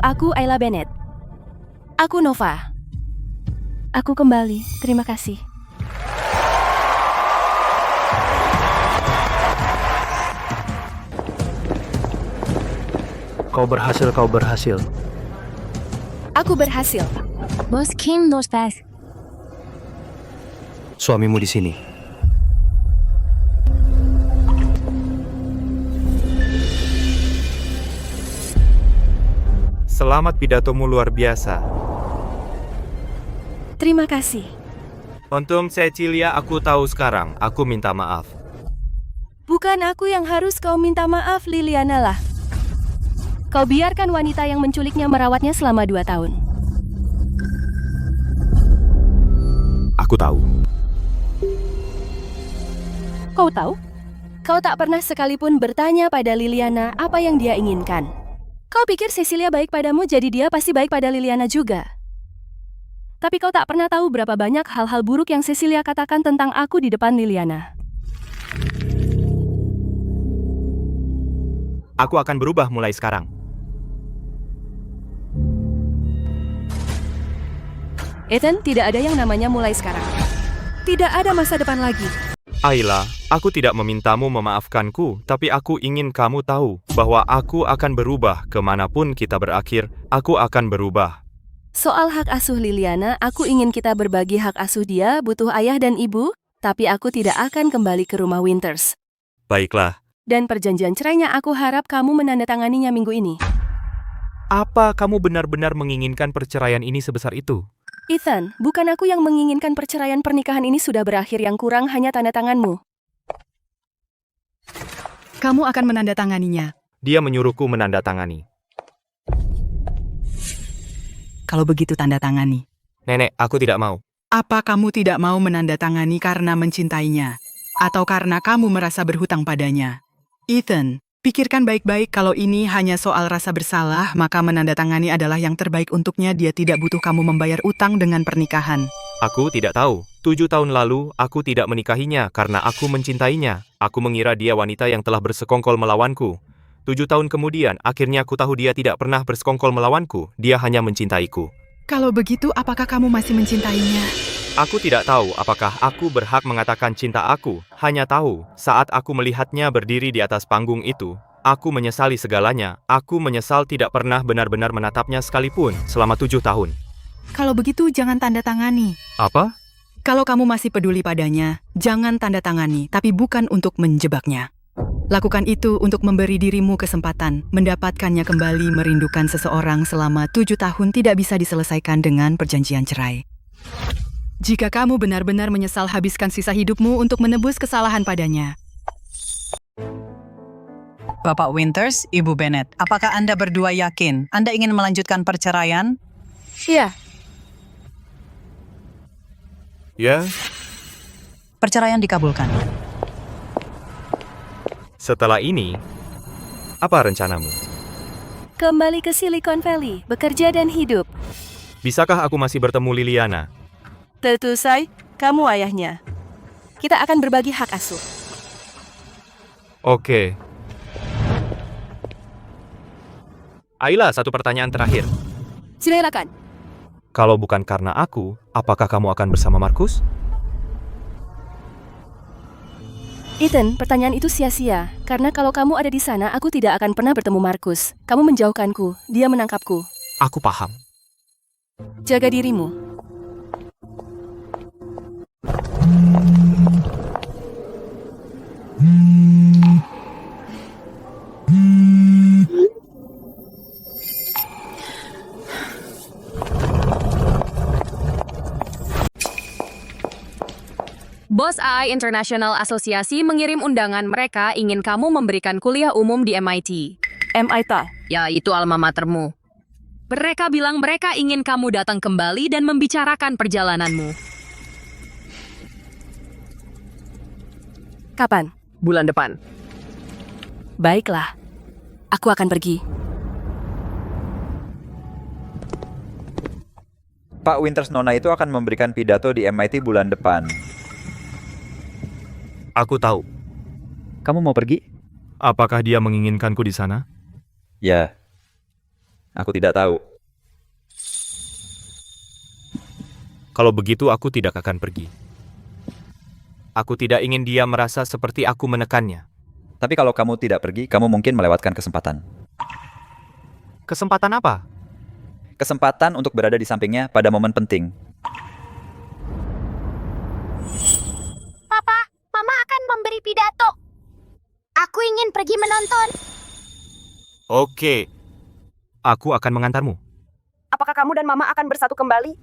Aku Ayla Bennett. Aku Nova. Aku kembali, terima kasih. Kau berhasil, kau berhasil. Aku berhasil. Bos Kim, ¿dónde estás? Suamimu di sini. Selamat, pidatomu luar biasa. Terima kasih. Untuk Cecilia, aku tahu sekarang. Aku minta maaf. Bukan aku yang harus kau minta maaf, Liliana lah. Kau biarkan wanita yang menculiknya merawatnya selama 2 tahun. Aku tahu. Kau tahu? Kau tak pernah sekalipun bertanya pada Liliana apa yang dia inginkan. Kau pikir Cecilia baik padamu, jadi dia pasti baik pada Liliana juga. Tapi kau tak pernah tahu berapa banyak hal-hal buruk yang Cecilia katakan tentang aku di depan Liliana. Aku akan berubah mulai sekarang. Ethan, tidak ada yang namanya mulai sekarang. Tidak ada masa depan lagi. Ayla, aku tidak memintamu memaafkanku, tapi aku ingin kamu tahu bahwa aku akan berubah kemanapun kita berakhir, aku akan berubah. Soal hak asuh Liliana, aku ingin kita berbagi hak asuh dia, butuh ayah dan ibu, tapi aku tidak akan kembali ke rumah Winters. Baiklah. Dan perjanjian cerainya aku harap kamu menandatanganinya minggu ini. Apa kamu benar-benar menginginkan perceraian ini sebesar itu? Ethan, bukan aku yang menginginkan perceraian, pernikahan ini sudah berakhir, yang kurang hanya tanda tanganmu. Kamu akan menandatanganinya. Dia menyuruhku menandatangani. Kalau begitu tanda tangani. Nenek, aku tidak mau. Apa kamu tidak mau menandatangani karena mencintainya? Atau karena kamu merasa berhutang padanya? Ethan, pikirkan baik-baik, kalau ini hanya soal rasa bersalah, maka menandatangani adalah yang terbaik untuknya. Dia tidak butuh kamu membayar utang dengan pernikahan. Aku tidak tahu. 7 tahun lalu, aku tidak menikahinya karena aku mencintainya. Aku mengira dia wanita yang telah bersekongkol melawanku. 7 tahun kemudian, akhirnya aku tahu dia tidak pernah bersekongkol melawanku. Dia hanya mencintaiku. Kalau begitu, apakah kamu masih mencintainya? Aku tidak tahu apakah aku berhak mengatakan cinta aku. Hanya tahu, saat aku melihatnya berdiri di atas panggung itu, aku menyesali segalanya. Aku menyesal tidak pernah benar-benar menatapnya sekalipun selama 7 tahun. Kalau begitu, jangan tanda tangani. Apa? Kalau kamu masih peduli padanya, jangan tanda tangani, tapi bukan untuk menjebaknya. Lakukan itu untuk memberi dirimu kesempatan mendapatkannya kembali. Merindukan seseorang selama 7 tahun tidak bisa diselesaikan dengan perjanjian cerai. Jika kamu benar-benar menyesal, habiskan sisa hidupmu untuk menebus kesalahan padanya. Bapak Winters, Ibu Bennett, apakah Anda berdua yakin Anda ingin melanjutkan perceraian? Iya. Ya. Perceraian dikabulkan. Setelah ini, apa rencanamu? Kembali ke Silicon Valley, bekerja dan hidup. Bisakah aku masih bertemu Liliana? Tentu saja, kamu ayahnya. Kita akan berbagi hak asuh. Oke. Ayla, satu pertanyaan terakhir. Silakan. Kalau bukan karena aku, apakah kamu akan bersama Markus? Ethan, pertanyaan itu sia-sia. Karena kalau kamu ada di sana, aku tidak akan pernah bertemu Markus. Kamu menjauhkanku, dia menangkapku. Aku paham. Jaga dirimu. Bos AI International Asosiasi mengirim undangan, mereka ingin kamu memberikan kuliah umum di MIT. MIT? Ya, itu alma matermu. Mereka bilang mereka ingin kamu datang kembali dan membicarakan perjalananmu. Kapan? Bulan depan. Baiklah. Aku akan pergi. Pak Winters Nona itu akan memberikan pidato di MIT bulan depan. Aku tahu. Kamu mau pergi? Apakah dia menginginkanku di sana? Ya. Aku tidak tahu. Kalau begitu aku tidak akan pergi. Aku tidak ingin dia merasa seperti aku menekannya. Tapi kalau kamu tidak pergi, kamu mungkin melewatkan kesempatan. Kesempatan apa? Kesempatan untuk berada di sampingnya pada momen penting. Papa, Mama akan memberi pidato. Aku ingin pergi menonton. Oke. Aku akan mengantarmu. Apakah kamu dan Mama akan bersatu kembali?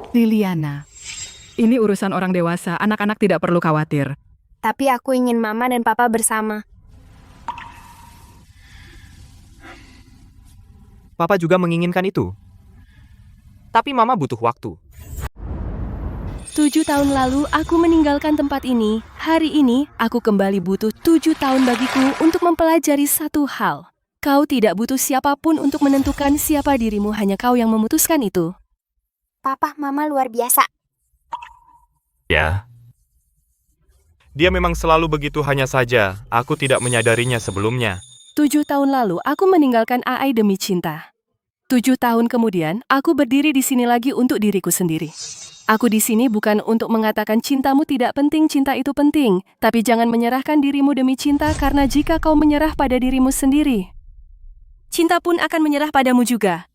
Liliana, ini urusan orang dewasa, anak-anak tidak perlu khawatir. Tapi aku ingin mama dan papa bersama. Papa juga menginginkan itu. Tapi Mama butuh waktu. 7 tahun lalu aku meninggalkan tempat ini. Hari ini aku kembali butuh 7 tahun bagiku untuk mempelajari satu hal. Kau tidak butuh siapapun untuk menentukan siapa dirimu, hanya kau yang memutuskan itu. Papa, mama luar biasa. Ya. Dia memang selalu begitu hanya saja. Aku tidak menyadarinya sebelumnya. 7 tahun lalu aku meninggalkan AI demi cinta. 7 tahun kemudian aku berdiri di sini lagi untuk diriku sendiri. Aku di sini bukan untuk mengatakan cintamu tidak penting, cinta itu penting. Tapi jangan menyerahkan dirimu demi cinta, karena jika kau menyerah pada dirimu sendiri, cinta pun akan menyerah padamu juga.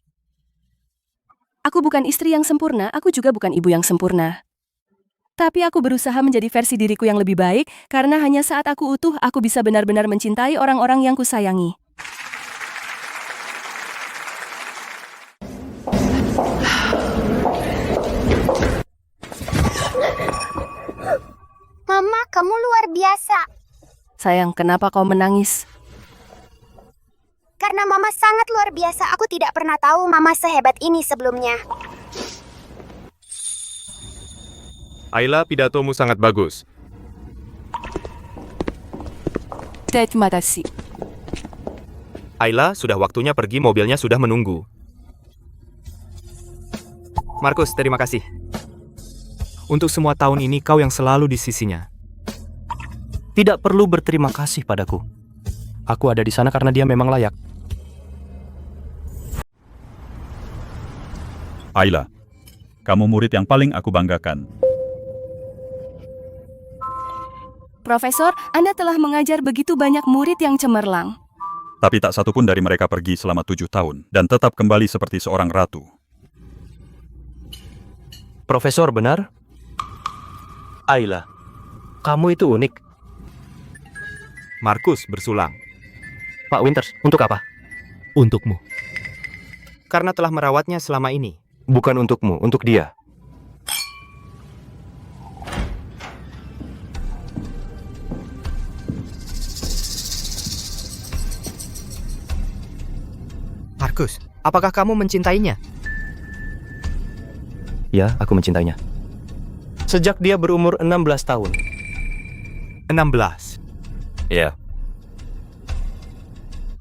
Aku bukan istri yang sempurna, aku juga bukan ibu yang sempurna. Tapi aku berusaha menjadi versi diriku yang lebih baik, karena hanya saat aku utuh, aku bisa benar-benar mencintai orang-orang yang kusayangi. Mama, kamu luar biasa. Sayang, kenapa kau menangis? Karena mama sangat luar biasa. Aku tidak pernah tahu mama sehebat ini sebelumnya. Ayla, pidatomu sangat bagus. Terima kasih. Ayla, sudah waktunya pergi, mobilnya sudah menunggu. Markus, terima kasih. Untuk semua tahun ini kau yang selalu di sisinya. Tidak perlu berterima kasih padaku. Aku ada di sana karena dia memang layak. Ayla, kamu murid yang paling aku banggakan. Profesor, Anda telah mengajar begitu banyak murid yang cemerlang. Tapi tak satu pun dari mereka pergi selama 7 tahun dan tetap kembali seperti seorang ratu. Profesor, benar? Ayla, kamu itu unik. Markus bersulang. Pak Winters, untuk apa? Untukmu. Karena telah merawatnya selama ini. Bukan untukmu, untuk dia. Markus, apakah kamu mencintainya? Ya, aku mencintainya. Sejak dia berumur 16 tahun. 16? Ya.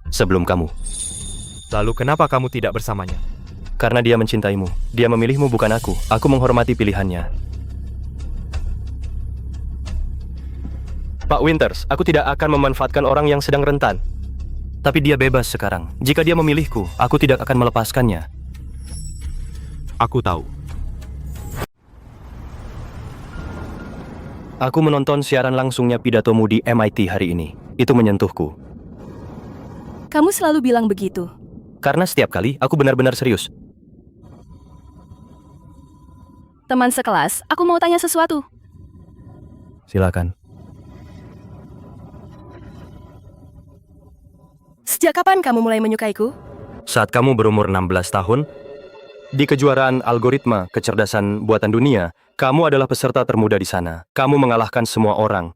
Sebelum kamu. Lalu kenapa kamu tidak bersamanya? Karena dia mencintaimu. Dia memilihmu, bukan aku. Aku menghormati pilihannya. Pak Winters, aku tidak akan memanfaatkan orang yang sedang rentan. Tapi dia bebas sekarang. Jika dia memilihku, aku tidak akan melepaskannya. Aku tahu. Aku menonton siaran langsungnya pidatomu di MIT hari ini. Itu menyentuhku. Kamu selalu bilang begitu. Karena setiap kali aku benar-benar serius. Teman sekelas, aku mau tanya sesuatu. Silakan. Sejak kapan kamu mulai menyukaiku? Saat kamu berumur 16 tahun, di kejuaraan algoritma kecerdasan buatan dunia, kamu adalah peserta termuda di sana. Kamu mengalahkan semua orang.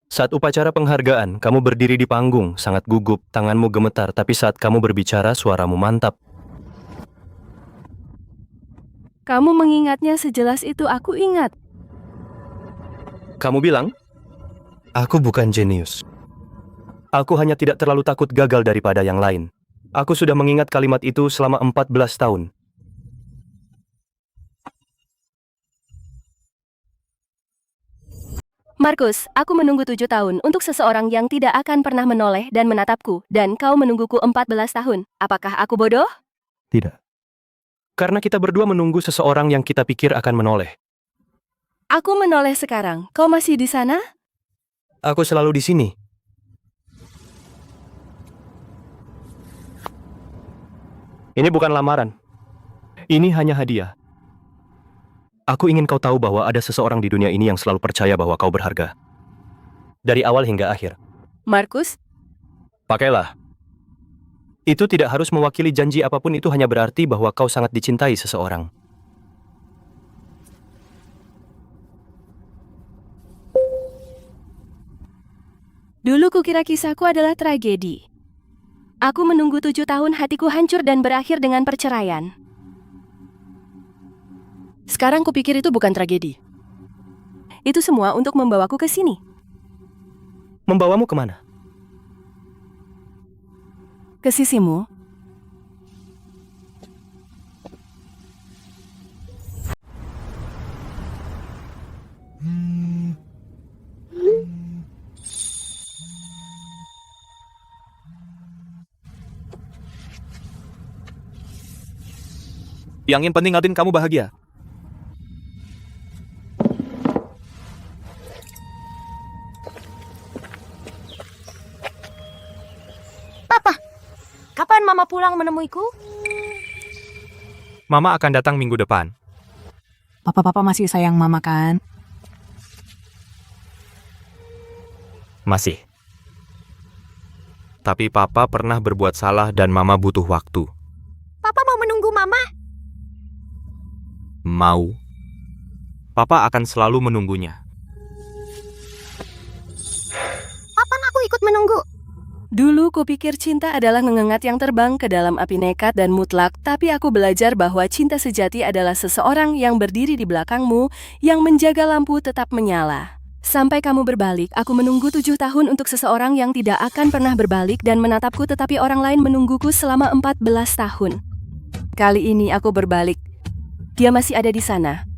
Saat upacara penghargaan, kamu berdiri di panggung, sangat gugup, tanganmu gemetar, tapi saat kamu berbicara, suaramu mantap. Kamu mengingatnya sejelas itu, aku ingat. Kamu bilang, aku bukan jenius. Aku hanya tidak terlalu takut gagal daripada yang lain. Aku sudah mengingat kalimat itu selama 14 tahun. Markus, aku menunggu 7 tahun untuk seseorang yang tidak akan pernah menoleh dan menatapku, dan kau menungguku 14 tahun. Apakah aku bodoh? Tidak. Karena kita berdua menunggu seseorang yang kita pikir akan menoleh. Aku menoleh sekarang. Kau masih di sana? Aku selalu di sini. Ini bukan lamaran. Ini hanya hadiah. Aku ingin kau tahu bahwa ada seseorang di dunia ini yang selalu percaya bahwa kau berharga. Dari awal hingga akhir. Markus? Pakailah. Itu tidak harus mewakili janji apapun, itu hanya berarti bahwa kau sangat dicintai seseorang. Dulu kukira kisahku adalah tragedi. Aku menunggu 7 tahun, hatiku hancur dan berakhir dengan perceraian. Sekarang kupikir itu bukan tragedi. Itu semua untuk membawaku ke sini. Membawamu kemana? Ke sisimu. Yang penting Aldin kamu bahagia. Papa, kapan Mama pulang menemuiku? Mama akan datang minggu depan. Papa masih sayang Mama kan? Masih. Tapi Papa pernah berbuat salah dan Mama butuh waktu. Papa mau menunggu Mama? Mau. Papa akan selalu menunggunya. Kapan aku ikut menunggu? Dulu kupikir cinta adalah ngengat yang terbang ke dalam api nekat dan mutlak, tapi aku belajar bahwa cinta sejati adalah seseorang yang berdiri di belakangmu, yang menjaga lampu tetap menyala. Sampai kamu berbalik, aku menunggu 7 tahun untuk seseorang yang tidak akan pernah berbalik dan menatapku, tetapi orang lain menungguku selama 14 tahun. Kali ini aku berbalik. Dia masih ada di sana.